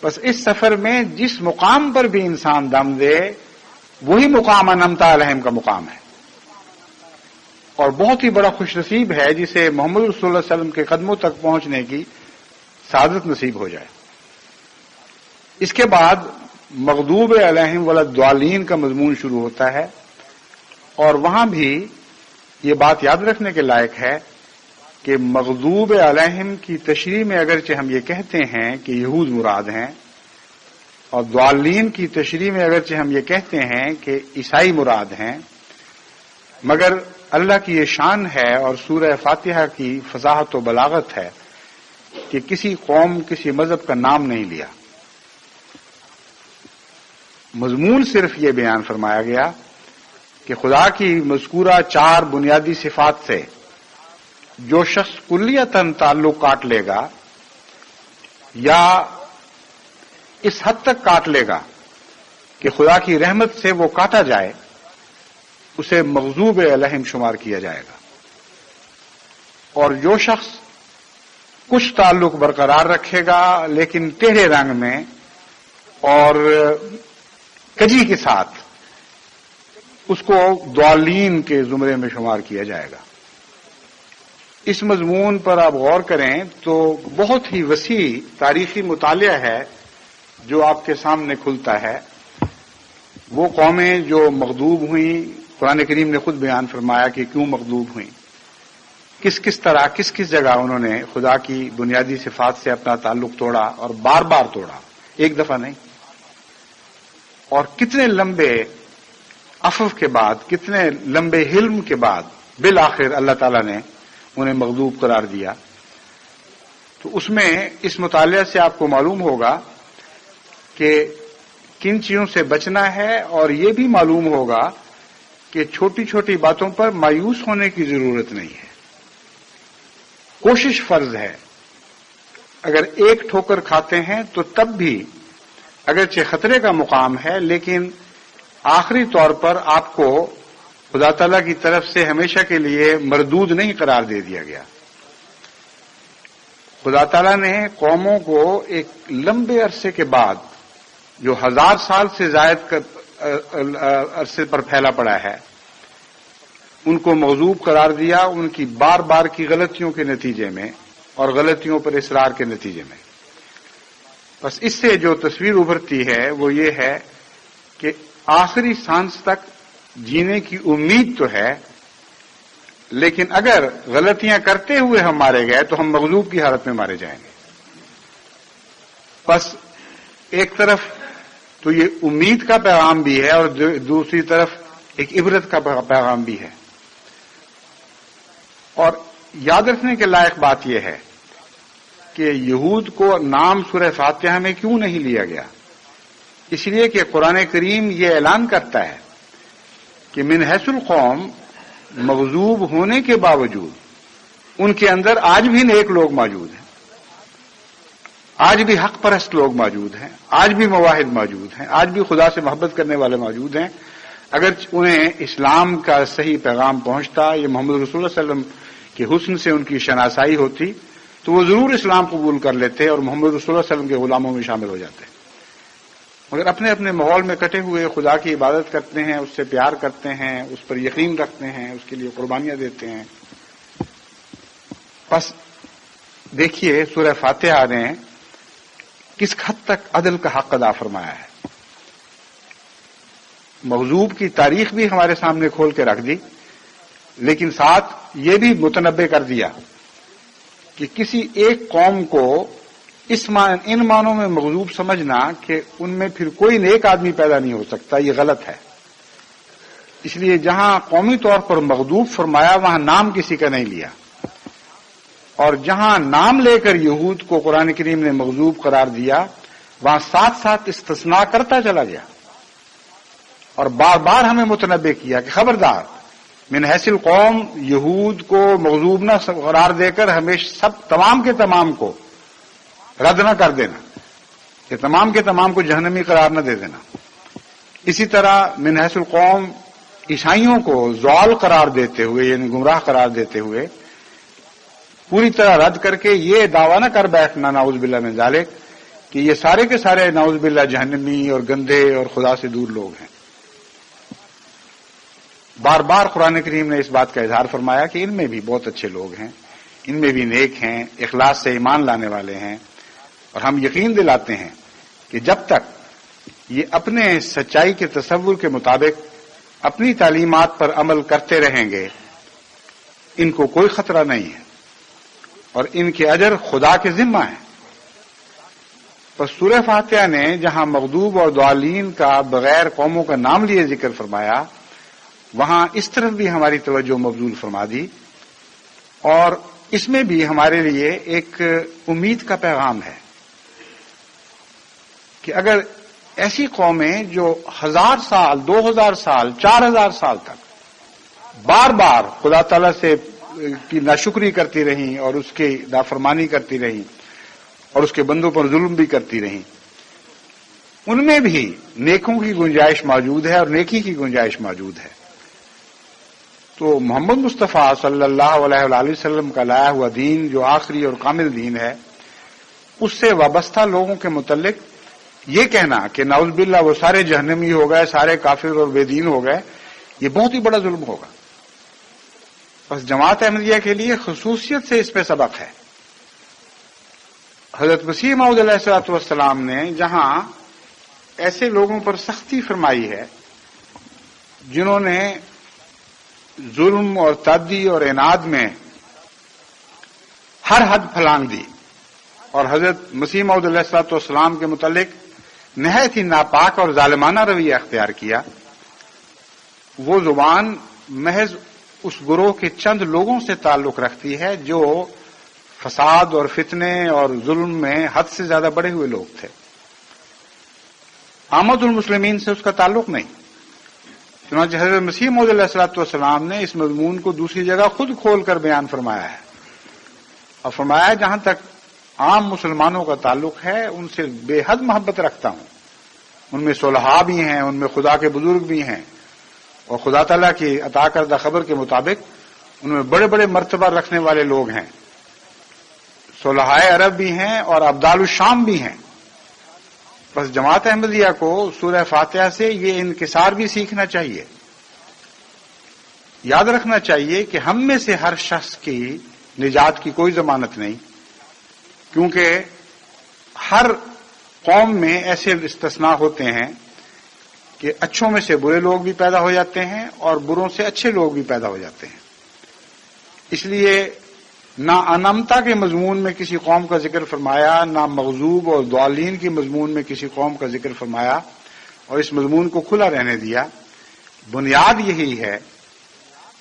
بس اس سفر میں جس مقام پر بھی انسان دم دے وہی مقام انعمت علیہم کا مقام ہے، اور بہت ہی بڑا خوش نصیب ہے جسے محمد رسول اللہ علیہ وسلم کے قدموں تک پہنچنے کی سعادت نصیب ہو جائے. اس کے بعد مغضوب علیہم والضالین کا مضمون شروع ہوتا ہے، اور وہاں بھی یہ بات یاد رکھنے کے لائق ہے کہ مغضوب علیہم کی تشریح میں اگرچہ ہم یہ کہتے ہیں کہ یہود مراد ہیں، اور ضالین کی تشریح میں اگرچہ ہم یہ کہتے ہیں کہ عیسائی مراد ہیں، مگر اللہ کی یہ شان ہے اور سورہ فاتحہ کی فصاحت و بلاغت ہے کہ کسی قوم، کسی مذہب کا نام نہیں لیا. مضمون صرف یہ بیان فرمایا گیا کہ خدا کی مذکورہ 4 بنیادی صفات سے جو شخص کلیتاً تعلق کاٹ لے گا یا اس حد تک کاٹ لے گا کہ خدا کی رحمت سے وہ کاٹا جائے، اسے مغضوب علیہم شمار کیا جائے گا. اور جو شخص کچھ تعلق برقرار رکھے گا لیکن ٹیڑھے رنگ میں اور کجی کے ساتھ، اس کو ضالین کے زمرے میں شمار کیا جائے گا. اس مضمون پر آپ غور کریں تو بہت ہی وسیع تاریخی مطالعہ ہے جو آپ کے سامنے کھلتا ہے. وہ قومیں جو مغضوب ہوئیں، قرآن کریم نے خود بیان فرمایا کہ کیوں مغضوب ہوئیں، کس کس طرح کس کس جگہ انہوں نے خدا کی بنیادی صفات سے اپنا تعلق توڑا، اور بار بار توڑا، ایک دفعہ نہیں. اور کتنے لمبے عفو کے بعد، کتنے لمبے حلم کے بعد بالآخر اللہ تعالیٰ نے انہیں مغضوب قرار دیا. تو اس میں اس مطالعہ سے آپ کو معلوم ہوگا کہ کن چیزوں سے بچنا ہے، اور یہ بھی معلوم ہوگا کہ چھوٹی چھوٹی باتوں پر مایوس ہونے کی ضرورت نہیں ہے. کوشش فرض ہے. اگر ایک ٹھوکر کھاتے ہیں تو تب بھی اگرچہ خطرے کا مقام ہے، لیکن آخری طور پر آپ کو خدا تعالیٰ کی طرف سے ہمیشہ کے لیے مردود نہیں قرار دے دیا گیا. خدا تعالیٰ نے قوموں کو ایک لمبے عرصے کے بعد، جو 1000 سال سے زائد عرصے پر پھیلا پڑا ہے، ان کو مغضوب قرار دیا ان کی بار بار کی غلطیوں کے نتیجے میں اور غلطیوں پر اصرار کے نتیجے میں. بس اس سے جو تصویر ابھرتی ہے وہ یہ ہے کہ آخری سانس تک جینے کی امید تو ہے، لیکن اگر غلطیاں کرتے ہوئے ہم مارے گئے تو ہم مغلوب کی حالت میں مارے جائیں گے. بس ایک طرف تو یہ امید کا پیغام بھی ہے اور دوسری طرف ایک عبرت کا پیغام بھی ہے. اور یاد رکھنے کے لائق بات یہ ہے کہ یہود کو نام سورہ فاتحہ میں کیوں نہیں لیا گیا؟ اس لیے کہ قرآن کریم یہ اعلان کرتا ہے کہ من حیث القوم مغضوب ہونے کے باوجود ان کے اندر آج بھی نیک لوگ موجود ہیں، آج بھی حق پرست لوگ موجود ہیں، آج بھی مواحد موجود ہیں، آج بھی خدا سے محبت کرنے والے موجود ہیں۔ اگر انہیں اسلام کا صحیح پیغام پہنچتا، یہ محمد رسول اللہ صلی اللہ علیہ وسلم کے حسن سے ان کی شناسائی ہوتی تو وہ ضرور اسلام قبول کر لیتے اور محمد رسول اللہ صلی اللہ علیہ وسلم کے غلاموں میں شامل ہو جاتے، مگر اپنے اپنے ماحول میں کٹے ہوئے خدا کی عبادت کرتے ہیں، اس سے پیار کرتے ہیں، اس پر یقین رکھتے ہیں، اس کے لیے قربانیاں دیتے ہیں۔ بس دیکھیے سورہ فاتحہ نے کس حد تک عدل کا حق ادا فرمایا ہے۔ مغضوب کی تاریخ بھی ہمارے سامنے کھول کے رکھ دی، لیکن ساتھ یہ بھی متنبع کر دیا کہ کسی ایک قوم کو ان معنوں میں مغضوب سمجھنا کہ ان میں پھر کوئی نیک آدمی پیدا نہیں ہو سکتا، یہ غلط ہے۔ اس لیے جہاں قومی طور پر مغضوب فرمایا وہاں نام کسی کا نہیں لیا، اور جہاں نام لے کر یہود کو قرآن کریم نے مغضوب قرار دیا وہاں ساتھ ساتھ استثناء کرتا چلا گیا، اور بار بار ہمیں متنبع کیا کہ خبردار من حیث القوم یہود کو مغضوب نہ قرار دے کر ہمیشہ تمام کے تمام کو رد نہ کر دینا، کہ تمام کے تمام کو جہنمی قرار نہ دے دینا۔ اسی طرح من حیث القوم عیسائیوں کو ضال قرار دیتے ہوئے، یعنی گمراہ قرار دیتے ہوئے پوری طرح رد کر کے یہ دعویٰ نہ کر بیٹھنا نعوذ باللہ من ذالک کہ یہ سارے کے سارے نعوذ باللہ جہنمی اور گندے اور خدا سے دور لوگ ہیں۔ بار بار قرآن کریم نے اس بات کا اظہار فرمایا کہ ان میں بھی بہت اچھے لوگ ہیں، ان میں بھی نیک ہیں، اخلاص سے ایمان لانے والے ہیں، اور ہم یقین دلاتے ہیں کہ جب تک یہ اپنے سچائی کے تصور کے مطابق اپنی تعلیمات پر عمل کرتے رہیں گے ان کو کوئی خطرہ نہیں ہے، اور ان کے اجر خدا کے ذمہ ہیں۔ پس سورہ فاتحہ نے جہاں مغضوب اور ضالین کا بغیر قوموں کا نام لیے ذکر فرمایا وہاں اس طرف بھی ہماری توجہ مبذول فرما دی، اور اس میں بھی ہمارے لیے ایک امید کا پیغام ہے کہ اگر ایسی قومیں جو 1000 سال 2000 سال 4000 سال تک بار بار خدا تعالی سے کی ناشکری کرتی رہیں اور اس کی نافرمانی کرتی رہیں اور اس کے بندوں پر ظلم بھی کرتی رہیں، ان میں بھی نیکوں کی گنجائش موجود ہے اور نیکی کی گنجائش موجود ہے، تو محمد مصطفیٰ صلی اللہ علیہ وآلہ وسلم کا لایا ہوا دین جو آخری اور کامل دین ہے، اس سے وابستہ لوگوں کے متعلق یہ کہنا کہ نعوذ باللہ وہ سارے جہنمی ہو گئے، سارے کافر اور بے دین ہو گئے، یہ بہت ہی بڑا ظلم ہوگا۔ بس جماعت احمدیہ کے لیے خصوصیت سے اس پہ سبق ہے۔ حضرت مسیح موعود علیہ الصلوۃ والسلام نے جہاں ایسے لوگوں پر سختی فرمائی ہے جنہوں نے ظلم اور تعدی اور عناد میں ہر حد پھلانگ دی، اور حضرت مسیح موعود علیہ الصلوۃ والسلام کے متعلق نہایت ہی ناپاک اور ظالمانہ رویہ اختیار کیا، وہ زبان محض اس گروہ کے چند لوگوں سے تعلق رکھتی ہے جو فساد اور فتنے اور ظلم میں حد سے زیادہ بڑے ہوئے لوگ تھے۔ عامت المسلمین سے اس کا تعلق نہیں۔ چنانچہ حضرت مسیح موعود علیہ الصلوۃ والسلام نے اس مضمون کو دوسری جگہ خود کھول کر بیان فرمایا ہے، اور فرمایا جہاں تک عام مسلمانوں کا تعلق ہے ان سے بے حد محبت رکھتا ہوں، ان میں صلحاء بھی ہیں، ان میں خدا کے بزرگ بھی ہیں، اور خدا تعالیٰ کی عطا کردہ خبر کے مطابق ان میں بڑے بڑے مرتبہ رکھنے والے لوگ ہیں، صلحاء عرب بھی ہیں اور ابدال الشام بھی ہیں۔ بس جماعت احمدیہ کو سورہ فاتحہ سے یہ انکسار بھی سیکھنا چاہیے، یاد رکھنا چاہیے کہ ہم میں سے ہر شخص کی نجات کی کوئی ضمانت نہیں، کیونکہ ہر قوم میں ایسے استثناء ہوتے ہیں کہ اچھوں میں سے برے لوگ بھی پیدا ہو جاتے ہیں اور بروں سے اچھے لوگ بھی پیدا ہو جاتے ہیں۔ اس لیے نہ انمتا کے مضمون میں کسی قوم کا ذکر فرمایا، نہ مغضوب اور ضالین کے مضمون میں کسی قوم کا ذکر فرمایا، اور اس مضمون کو کھلا رہنے دیا۔ بنیاد یہی ہے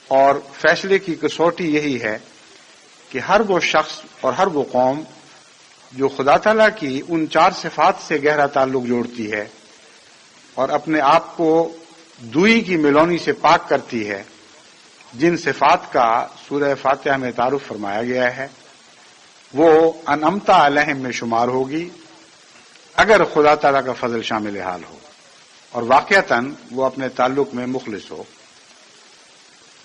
اور فیصلے کی کسوٹی یہی ہے کہ ہر وہ شخص اور ہر وہ قوم جو خدا تعالیٰ کی ان 4 صفات سے گہرا تعلق جوڑتی ہے اور اپنے آپ کو دوئی کی ملونی سے پاک کرتی ہے، جن صفات کا سورہ فاتحہ میں تعارف فرمایا گیا ہے، وہ انعمتا علیہم میں شمار ہوگی اگر خدا تعالیٰ کا فضل شامل حال ہو اور واقعتاً وہ اپنے تعلق میں مخلص ہو۔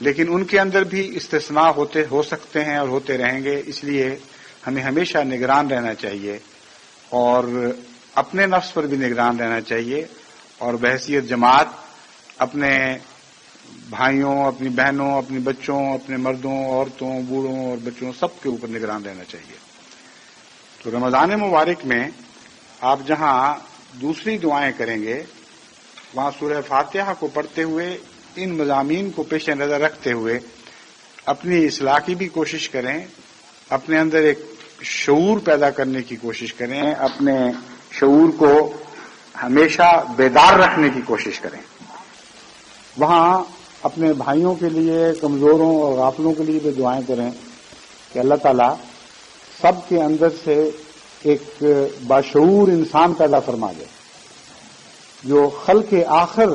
لیکن ان کے اندر بھی استثناء ہو سکتے ہیں اور ہوتے رہیں گے، اس لیے ہمیں ہمیشہ نگران رہنا چاہیے اور اپنے نفس پر بھی نگران رہنا چاہیے، اور بحیثیت جماعت اپنے بھائیوں، اپنی بہنوں، اپنے بچوں، اپنے مردوں، عورتوں، بوڑھوں اور بچوں سب کے اوپر نگران رہنا چاہیے۔ تو رمضان مبارک میں آپ جہاں دوسری دعائیں کریں گے، وہاں سورہ فاتحہ کو پڑھتے ہوئے ان مضامین کو پیش نظر رکھتے ہوئے اپنی اصلاح کی بھی کوشش کریں، اپنے اندر ایک شعور پیدا کرنے کی کوشش کریں، اپنے شعور کو ہمیشہ بیدار رکھنے کی کوشش کریں۔ وہاں اپنے بھائیوں کے لیے، کمزوروں اور غافلوں کے لیے بھی دعائیں کریں کہ اللہ تعالیٰ سب کے اندر سے ایک باشعور انسان پیدا فرما دے، جو خلق آخر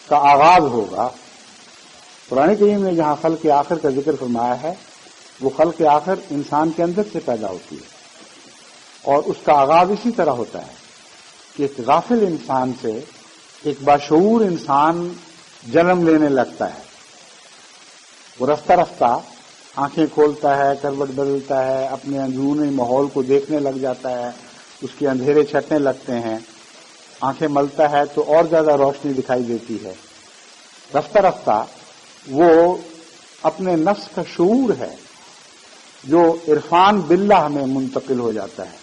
کا آغاز ہوگا۔ قرآن کریم نے جہاں خلق آخر کا ذکر فرمایا ہے، وہ خلق آخر انسان کے اندر سے پیدا ہوتی ہے، اور اس کا آغاز اسی طرح ہوتا ہے کہ ایک غافل انسان سے ایک باشعور انسان جنم لینے لگتا ہے۔ وہ رفتہ رفتہ آنکھیں کھولتا ہے، کروٹ بدلتا ہے، اپنے اندرونی ماحول کو دیکھنے لگ جاتا ہے، اس کے اندھیرے چھٹنے لگتے ہیں، آنکھیں ملتا ہے تو اور زیادہ روشنی دکھائی دیتی ہے۔ رفتہ رفتہ وہ اپنے نفس کا شعور ہے جو عرفان باللہ میں منتقل ہو جاتا ہے،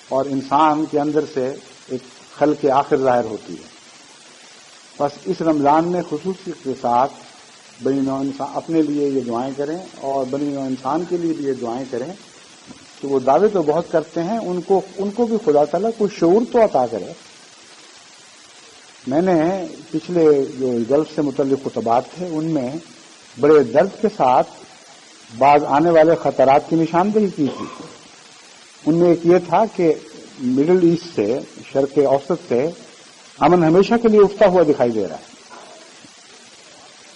اور انسان کے اندر سے ایک خلق آخر ظاہر ہوتی ہے۔ بس اس رمضان میں خصوصیت کے ساتھ بنی نوع انسان اپنے لیے یہ دعائیں کریں اور بنی نوع انسان کے لیے بھی یہ دعائیں کریں کہ وہ دعوے تو بہت کرتے ہیں، ان کو بھی خدا تعالیٰ کوئی شعور تو عطا کرے۔ میں نے پچھلے جو گلف سے متعلق خطبات تھے ان میں بڑے درد کے ساتھ بعض آنے والے خطرات کی نشاندہی کی تھی۔ ان میں ایک یہ تھا کہ مڈل ایسٹ سے، شرق اوسط سے امن ہمیشہ کے لیے اٹھتا ہوا دکھائی دے رہا ہے،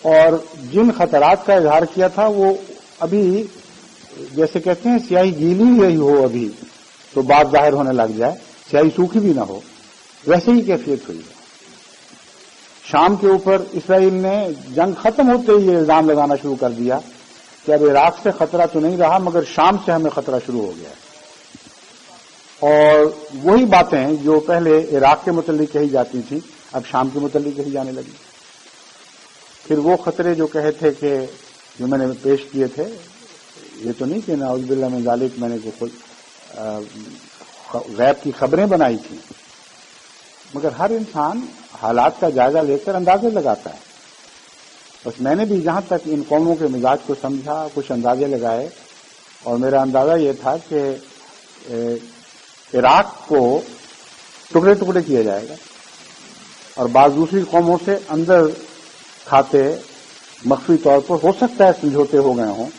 اور جن خطرات کا اظہار کیا تھا وہ ابھی جیسے کہتے ہیں سیاہی گیلی ہی ہو ابھی تو بات ظاہر ہونے لگ جائے، سیاہی سوکھی بھی نہ ہو، ویسے ہی کیفیت ہوئی ہے۔ شام کے اوپر اسرائیل نے جنگ ختم ہوتے ہی یہ الزام لگانا شروع کر دیا کہ اب عراق سے خطرہ تو نہیں رہا مگر شام سے ہمیں خطرہ شروع ہو گیا ہے، اور وہی باتیں جو پہلے عراق کے متعلق کہی جاتی تھی اب شام کے متعلق کہی جانے لگی۔ پھر وہ خطرے جو کہے تھے کہ جو میں نے پیش کیے تھے، یہ تو نہیں کہ نعوذ باللہ من ذالک میں نے خود غیب کی خبریں بنائی تھیں، مگر ہر انسان حالات کا جائزہ لے کر اندازے لگاتا ہے۔ بس میں نے بھی جہاں تک ان قوموں کے مزاج کو سمجھا، کچھ اندازے لگائے، اور میرا اندازہ یہ تھا کہ عراق کو ٹکڑے ٹکڑے کیا جائے گا، اور بعض دوسری قوموں سے اندر کھاتے مخفی طور پر ہو سکتا ہے سمجھوتے ہو گئے ہوں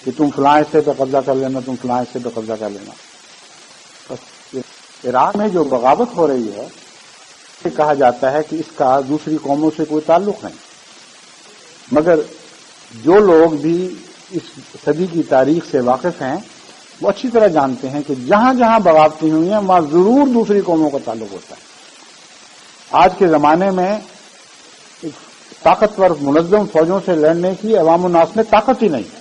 کہ تم فلاں حصے پہ قبضہ کر لینا، تم فلاں حصے پہ قبضہ کر لینا۔ بس عراق میں جو بغاوت ہو رہی ہے یہ کہا جاتا ہے کہ اس کا دوسری قوموں سے کوئی تعلق نہیں، مگر جو لوگ بھی اس صدی کی تاریخ سے واقف ہیں وہ اچھی طرح جانتے ہیں کہ جہاں جہاں بغاوتیں ہوئی ہیں وہاں ضرور دوسری قوموں کا تعلق ہوتا ہے۔ آج کے زمانے میں طاقتور منظم فوجوں سے لڑنے کی عوام الناس میں طاقت ہی نہیں ہے۔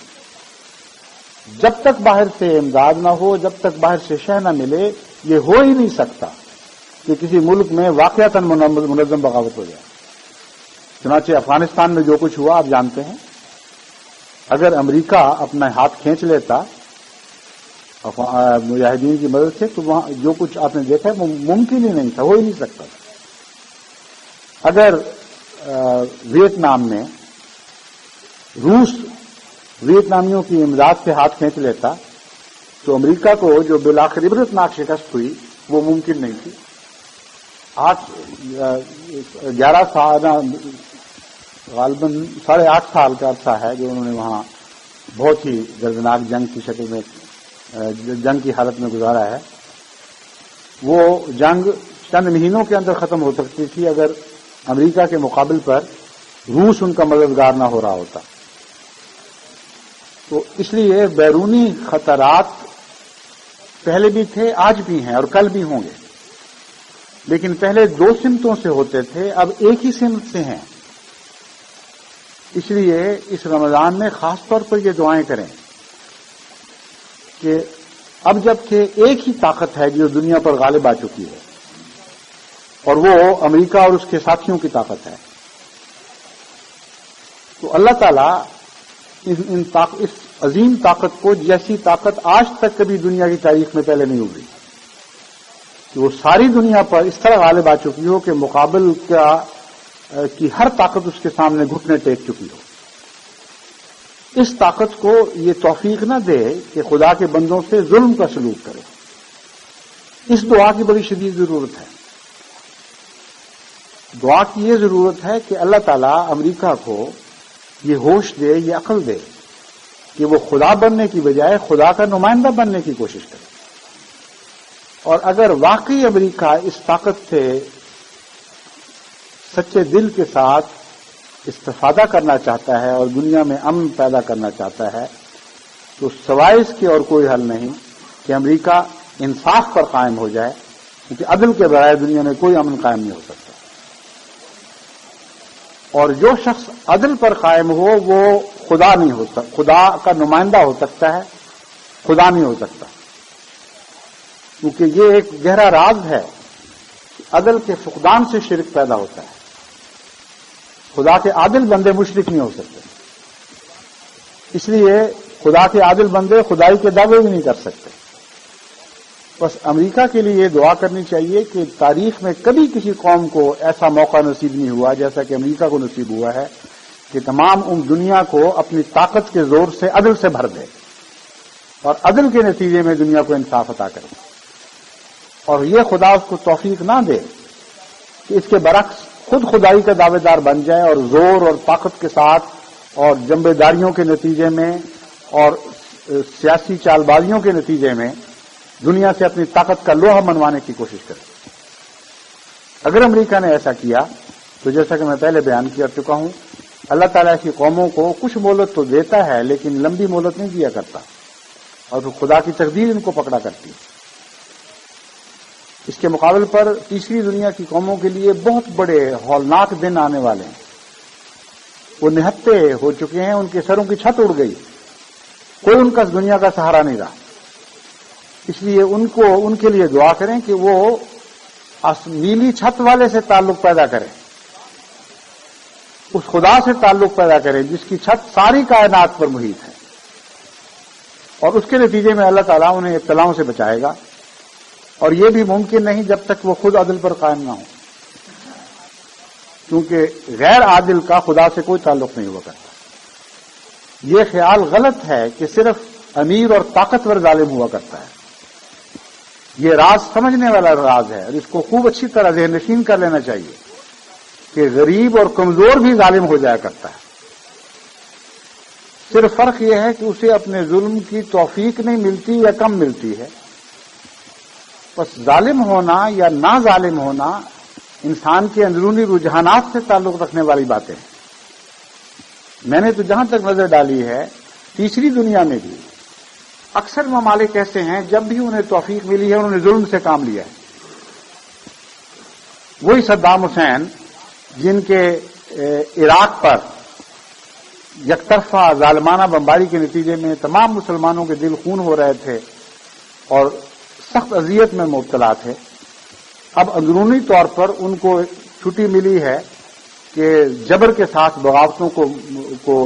جب تک باہر سے امداد نہ ہو، جب تک باہر سے شہ نہ ملے، یہ ہو ہی نہیں سکتا کہ کسی ملک میں واقعتاً منظم بغاوت ہو جائے۔ چنانچہ افغانستان میں جو کچھ ہوا آپ جانتے ہیں، اگر امریکہ اپنا ہاتھ کھینچ لیتا مجاہدین کی مدد سے تو وہاں جو کچھ آپ نے دیکھا ہے وہ ممکن ہی نہیں تھا، ہو ہی نہیں سکتا تھا۔ اگر ویتنام میں روس ویتنامیوں کی امداد سے ہاتھ کھینچ لیتا تو امریکہ کو جو بالآخر عبرتناک شکست ہوئی وہ ممکن نہیں تھی۔ 11 سال غالباً 8.5 سال کا عرصہ ہے جو انہوں نے وہاں بہت ہی دردناک جنگ کی شکل میں جنگ کی حالت میں گزارا ہے، وہ جنگ چند مہینوں کے اندر ختم ہو سکتی تھی اگر امریکہ کے مقابل پر روس ان کا مددگار نہ ہو رہا ہوتا۔ تو اس لیے بیرونی خطرات پہلے بھی تھے، آج بھی ہیں اور کل بھی ہوں گے، لیکن پہلے دو سمتوں سے ہوتے تھے، اب ایک ہی سمت سے ہیں۔ اس لیے اس رمضان میں خاص طور پر یہ دعائیں کریں کہ اب جبکہ ایک ہی طاقت ہے جو دنیا پر غالب آ چکی ہے، اور وہ امریکہ اور اس کے ساتھیوں کی طاقت ہے، تو اللہ تعالیٰ اس عظیم طاقت کو، جیسی طاقت آج تک کبھی دنیا کی تاریخ میں پہلے نہیں ہوئی، کہ وہ ساری دنیا پر اس طرح غالب آ چکی ہو کہ مقابل کی ہر طاقت اس کے سامنے گھٹنے ٹیک چکی ہو، اس طاقت کو یہ توفیق نہ دے کہ خدا کے بندوں سے ظلم کا سلوک کرے۔ اس دعا کی بڑی شدید ضرورت ہے۔ دعا کی یہ ضرورت ہے کہ اللہ تعالیٰ امریکہ کو یہ ہوش دے، یہ عقل دے کہ وہ خدا بننے کی بجائے خدا کا نمائندہ بننے کی کوشش کرے، اور اگر واقعی امریکہ اس طاقت سے سچے دل کے ساتھ استفادہ کرنا چاہتا ہے اور دنیا میں امن پیدا کرنا چاہتا ہے، تو سوائے اس کے اور کوئی حل نہیں کہ امریکہ انصاف پر قائم ہو جائے، کیونکہ عدل کے بغیر دنیا میں کوئی امن قائم نہیں ہو سکتا، اور جو شخص عدل پر قائم ہو وہ خدا نہیں ہو سکتا، خدا کا نمائندہ ہو سکتا ہے، خدا نہیں ہو سکتا، کیونکہ یہ ایک گہرا راز ہے کہ عدل کے فقدان سے شرک پیدا ہوتا ہے۔ خدا کے عادل بندے مشرک نہیں ہو سکتے، اس لیے خدا کے عادل بندے خدائی کے دعوے بھی نہیں کر سکتے۔ بس امریکہ کے لیے یہ دعا کرنی چاہیے کہ تاریخ میں کبھی کسی قوم کو ایسا موقع نصیب نہیں ہوا جیسا کہ امریکہ کو نصیب ہوا ہے کہ تمام دنیا کو اپنی طاقت کے زور سے عدل سے بھر دے اور عدل کے نتیجے میں دنیا کو انصاف عطا کرے، اور یہ خدا اس کو توفیق نہ دے کہ اس کے برعکس خود خدائی کا دعوے دار بن جائے اور زور اور طاقت کے ساتھ اور جنبے داریوں کے نتیجے میں اور سیاسی چال بازیوں کے نتیجے میں دنیا سے اپنی طاقت کا لوہا منوانے کی کوشش کرے۔ اگر امریکہ نے ایسا کیا تو جیسا کہ میں پہلے بیان کر چکا ہوں، اللہ تعالیٰ کی قوموں کو کچھ مہلت تو دیتا ہے لیکن لمبی مہلت نہیں دیا کرتا، اور تو خدا کی تقدیر ان کو پکڑا کرتی ہے۔ اس کے مقابل پر تیسری دنیا کی قوموں کے لیے بہت بڑے ہولناک دن آنے والے ہیں، وہ نہتے ہو چکے ہیں، ان کے سروں کی چھت اڑ گئی، کوئی ان کا دنیا کا سہارا نہیں رہا۔ اس لیے ان کے لیے دعا کریں کہ وہ نیلی چھت والے سے تعلق پیدا کریں، اس خدا سے تعلق پیدا کریں جس کی چھت ساری کائنات پر محیط ہے، اور اس کے نتیجے میں اللہ تعالیٰ انہیں ابتلاؤں سے بچائے گا، اور یہ بھی ممکن نہیں جب تک وہ خود عدل پر قائم نہ ہو، کیونکہ غیر عادل کا خدا سے کوئی تعلق نہیں ہوا کرتا۔ یہ خیال غلط ہے کہ صرف امیر اور طاقتور ظالم ہوا کرتا ہے، یہ راز سمجھنے والا راز ہے، اور اس کو خوب اچھی طرح ذہن نشین کر لینا چاہیے کہ غریب اور کمزور بھی ظالم ہو جایا کرتا ہے، صرف فرق یہ ہے کہ اسے اپنے ظلم کی توفیق نہیں ملتی یا کم ملتی ہے۔ بس ظالم ہونا یا نہ ظالم ہونا انسان کے اندرونی رجحانات سے تعلق رکھنے والی باتیں ہیں۔ میں نے تو جہاں تک نظر ڈالی ہے، تیسری دنیا میں بھی اکثر ممالک ایسے ہیں جب بھی انہیں توفیق ملی ہے انہوں نے ظلم سے کام لیا ہے۔ وہی صدام حسین جن کے عراق پر یک طرفہ ظالمانہ بمباری کے نتیجے میں تمام مسلمانوں کے دل خون ہو رہے تھے اور سخت اذیت میں مبتلا تھے، اب اندرونی طور پر ان کو چھٹی ملی ہے کہ جبر کے ساتھ بغاوتوں کو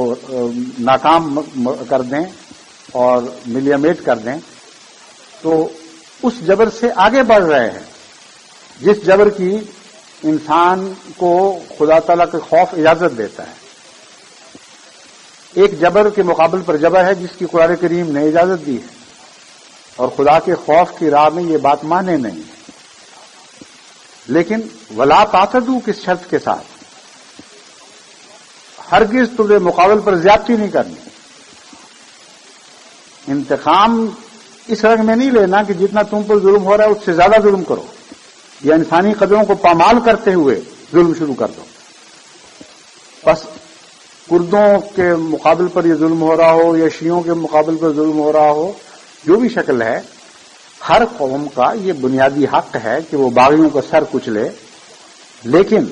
ناکام کر دیں اور ملیمیٹ کر دیں، تو اس جبر سے آگے بڑھ رہے ہیں جس جبر کی انسان کو خدا تعالیٰ کا خوف اجازت دیتا ہے۔ ایک جبر کے مقابل پر جبر ہے جس کی قرآن کریم نے اجازت دی ہے، اور خدا کے خوف کی راہ میں یہ بات مانے نہیں ہے، لیکن ولا تعتدوا کس شرط کے ساتھ، ہرگز تمہیں مقابل پر زیادتی نہیں کرنی۔ انتقام اس رنگ میں نہیں لینا کہ جتنا تم پر ظلم ہو رہا ہے اس سے زیادہ ظلم کرو یا انسانی قدروں کو پامال کرتے ہوئے ظلم شروع کر دو. بس کردوں کے مقابل پر یہ ظلم ہو رہا ہو یا شیعوں کے مقابل پر ظلم ہو رہا ہو، جو بھی شکل ہے، ہر قوم کا یہ بنیادی حق ہے کہ وہ باغیوں کا سر کچلے، لیکن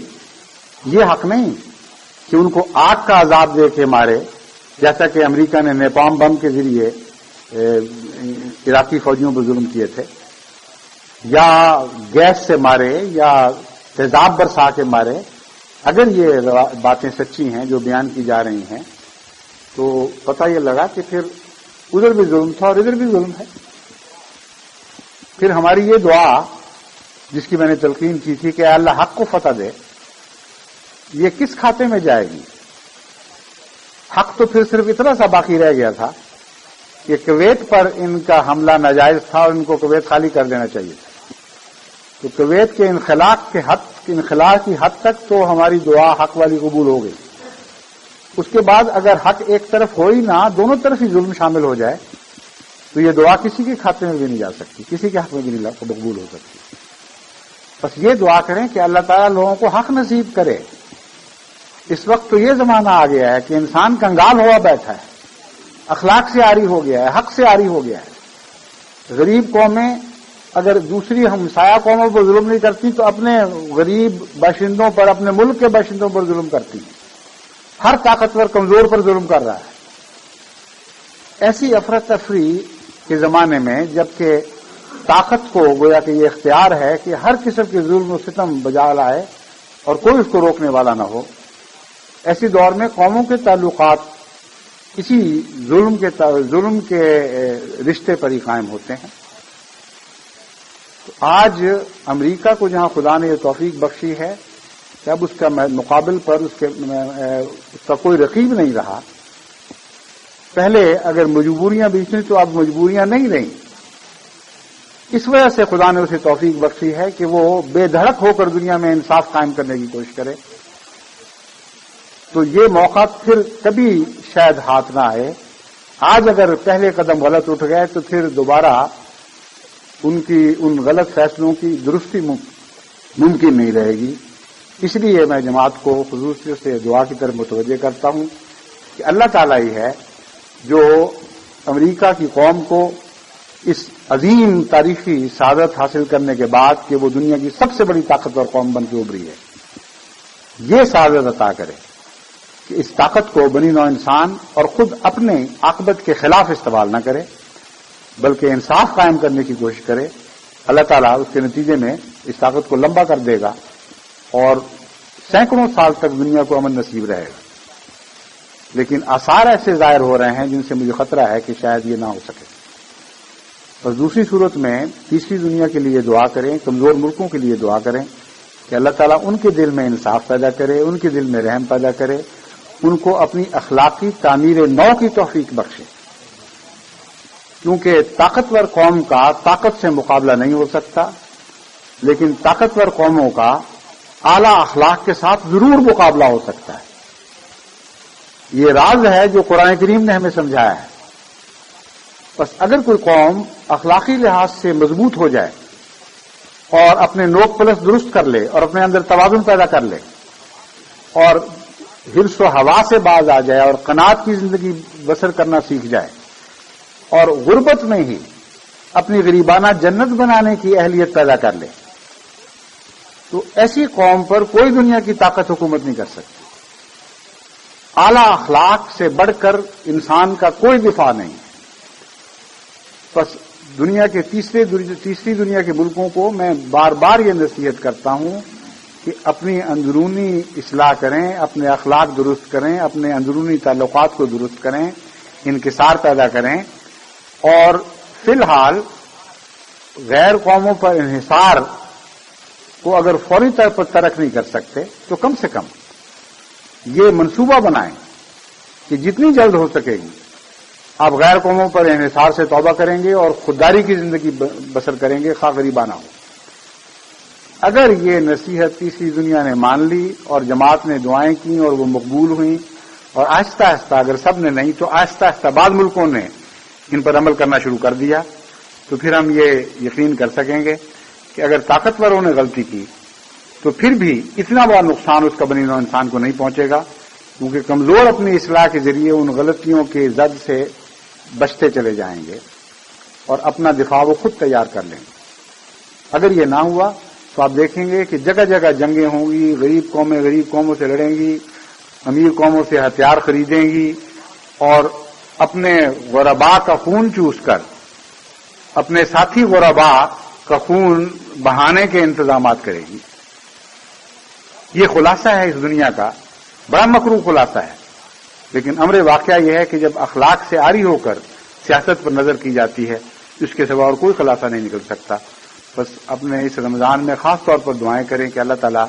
یہ حق نہیں کہ ان کو آگ کا عذاب دے کے مارے، جیسا کہ امریکہ نے نیپام بم کے ذریعے عراقی فوجیوں پر ظلم کیے تھے، یا گیس سے مارے یا تیزاب برسا کے مارے. اگر یہ باتیں سچی ہیں جو بیان کی جا رہی ہیں تو پتہ یہ لگا کہ پھر ادھر بھی ظلم تھا اور ادھر بھی ظلم ہے. پھر ہماری یہ دعا جس کی میں نے تلقین کی تھی کہ اللہ حق کو فتح دے، یہ کس کھاتے میں جائے گی؟ حق تو پھر صرف اتنا سا باقی رہ گیا تھا کہ کویت پر ان کا حملہ ناجائز تھا اور ان کو کویت خالی کر دینا چاہیے تھا. تو کویت کے انخلا کی حد تک تو ہماری دعا حق والی قبول ہو گئی. اس کے بعد اگر حق ایک طرف ہو ہی نہ، دونوں طرف ہی ظلم شامل ہو جائے تو یہ دعا کسی کے کھاتے میں بھی نہیں جا سکتی، کسی کے حق میں بھی نہیں مقبول ہو سکتی. بس یہ دعا کریں کہ اللہ تعالیٰ لوگوں کو حق نصیب کرے. اس وقت تو یہ زمانہ آ گیا ہے کہ انسان کنگال ہوا بیٹھا ہے، اخلاق سے عاری ہو گیا ہے، حق سے عاری ہو گیا ہے. غریب قومیں اگر دوسری ہمسایہ قوموں پر ظلم نہیں کرتی تو اپنے غریب باشندوں پر، اپنے ملک کے باشندوں پر ظلم کرتی ہیں. ہر طاقتور کمزور پر ظلم کر رہا ہے. ایسی افراتفری کے زمانے میں جبکہ طاقت کو گویا کہ یہ اختیار ہے کہ ہر قسم کے ظلم و ستم بجا لائے اور کوئی اس کو روکنے والا نہ ہو، ایسی دور میں قوموں کے تعلقات اسی ظلم کے رشتے پر ہی قائم ہوتے ہیں. تو آج امریکہ کو جہاں خدا نے یہ توفیق بخشی ہے کہ اب اس کا مقابل پر اس کا کوئی رقیب نہیں رہا. پہلے اگر مجبوریاں بھی تھیں تو اب مجبوریاں نہیں رہیں. اس وجہ سے خدا نے اسے توفیق بخشی ہے کہ وہ بے دھڑک ہو کر دنیا میں انصاف قائم کرنے کی کوشش کرے. تو یہ موقع پھر کبھی شاید ہاتھ نہ آئے. آج اگر پہلے قدم غلط اٹھ گئے تو پھر دوبارہ ان غلط فیصلوں کی درستی ممکن نہیں رہے گی. اس لیے میں جماعت کو خصوصیت سے دعا کی طرف متوجہ کرتا ہوں کہ اللہ تعالیٰ ہی ہے جو امریکہ کی قوم کو اس عظیم تاریخی سعادت حاصل کرنے کے بعد کہ وہ دنیا کی سب سے بڑی طاقتور قوم بن کے ابھری ہے، یہ سعادت عطا کرے کہ اس طاقت کو بنی نوع انسان اور خود اپنے عاقبت کے خلاف استعمال نہ کرے بلکہ انصاف قائم کرنے کی کوشش کرے. اللہ تعالیٰ اس کے نتیجے میں اس طاقت کو لمبا کر دے گا اور سینکڑوں سال تک دنیا کو امن نصیب رہے گا. لیکن آثار ایسے ظاہر ہو رہے ہیں جن سے مجھے خطرہ ہے کہ شاید یہ نہ ہو سکے. بس دوسری صورت میں تیسری دنیا کے لیے دعا کریں، کمزور ملکوں کے لیے دعا کریں کہ اللہ تعالیٰ ان کے دل میں انصاف پیدا کرے، ان کے دل میں رحم پیدا کرے، ان کو اپنی اخلاقی تعمیر نو کی توفیق بخشے. کیونکہ طاقتور قوم کا طاقت سے مقابلہ نہیں ہو سکتا، لیکن طاقتور قوموں کا اعلی اخلاق کے ساتھ ضرور مقابلہ ہو سکتا ہے. یہ راز ہے جو قرآن کریم نے ہمیں سمجھایا ہے. بس اگر کوئی قوم اخلاقی لحاظ سے مضبوط ہو جائے اور اپنے نوک پلس درست کر لے اور اپنے اندر توازن پیدا کر لے اور حرص و ہوا سے باز آ جائے اور قناعت کی زندگی بسر کرنا سیکھ جائے اور غربت میں ہی اپنی غریبانہ جنت بنانے کی اہلیت پیدا کر لے، تو ایسی قوم پر کوئی دنیا کی طاقت حکومت نہیں کر سکتی. اعلی اخلاق سے بڑھ کر انسان کا کوئی دفاع نہیں. بس دنیا کے تیسری دنیا کے ملکوں کو میں بار بار یہ نصیحت کرتا ہوں کہ اپنی اندرونی اصلاح کریں، اپنے اخلاق درست کریں، اپنے اندرونی تعلقات کو درست کریں، انکسار پیدا کریں، اور فی الحال غیر قوموں پر انحصار کو اگر فوری طور پر ترک نہیں کر سکتے تو کم سے کم یہ منصوبہ بنائیں کہ جتنی جلد ہو سکے گی آپ غیر قوموں پر انحصار سے توبہ کریں گے اور خودداری کی زندگی بسر کریں گے، خواہ غریبانہ ہو. اگر یہ نصیحت تیسری دنیا نے مان لی اور جماعت نے دعائیں کی اور وہ مقبول ہوئیں، اور آہستہ آہستہ اگر سب نے نہیں تو آہستہ آہستہ بعض ملکوں نے ان پر عمل کرنا شروع کر دیا، تو پھر ہم یہ یقین کر سکیں گے کہ اگر طاقتوروں نے غلطی کی تو پھر بھی اتنا بڑا نقصان اس کا بنی نوع انسان کو نہیں پہنچے گا، کیونکہ کمزور اپنی اصلاح کے ذریعے ان غلطیوں کے زد سے بچتے چلے جائیں گے اور اپنا دفاع وہ خود تیار کر لیں گے۔ اگر یہ نہ ہوا تو آپ دیکھیں گے کہ جگہ جگہ جنگیں ہوں گی، غریب قوموں سے لڑیں گی، امیر قوموں سے ہتھیار خریدیں گی اور اپنے غرباء کا خون چوس کر اپنے ساتھی غرباء کا خون بہانے کے انتظامات کرے گی۔ یہ خلاصہ ہے اس دنیا کا، بڑا مکروہ خلاصہ ہے، لیکن امر واقعہ یہ ہے کہ جب اخلاق سے عاری ہو کر سیاست پر نظر کی جاتی ہے تو اس کے سوا اور کوئی خلاصہ نہیں نکل سکتا۔ بس اپنے اس رمضان میں خاص طور پر دعائیں کریں کہ اللہ تعالیٰ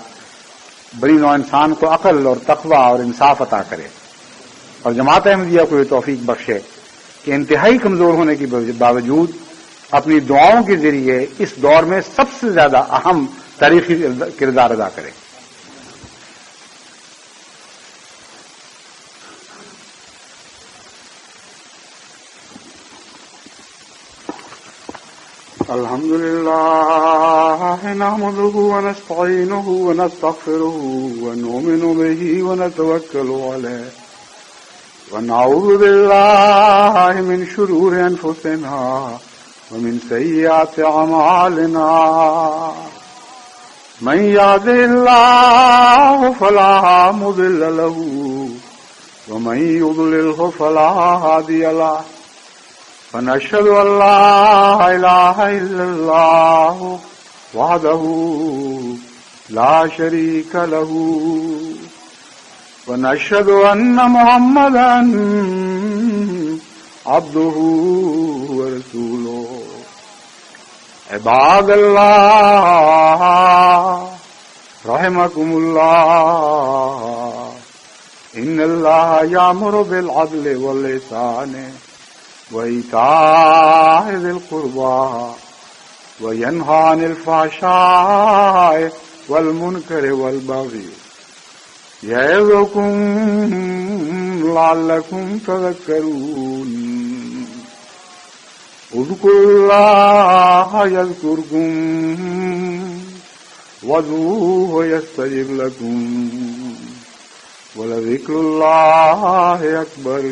بڑی نوع انسان کو عقل اور تقوی اور انصاف عطا کرے، اور جماعت احمدیہ کو یہ توفیق بخشے کہ انتہائی کمزور ہونے کے باوجود اپنی دعاؤں کے ذریعے اس دور میں سب سے زیادہ اہم تاریخی کردار ادا کرے۔ الحمد لله نحمده ونستعينه ونستغفره ونؤمن به ونتوكل عليه ونعوذ بالله من شرور أنفسنا ومن سيئات أعمالنا من يهده الله فلا مضل له ومن يضلله فلا هادي له ونشهد أن لا إله إلا الله وحده لا شريك له ونشهد أن محمدا عبده ورسوله عباد الله رحمكم الله إن الله يأمر بالعدل والإحسان وإيتاء ذي القربى وينهى عن الفحشاء والمنكر والبغي يعظكم لعلكم تذكرون اذكروا الله يذكركم وادعوه يستجب لكم ولذكر الله أكبر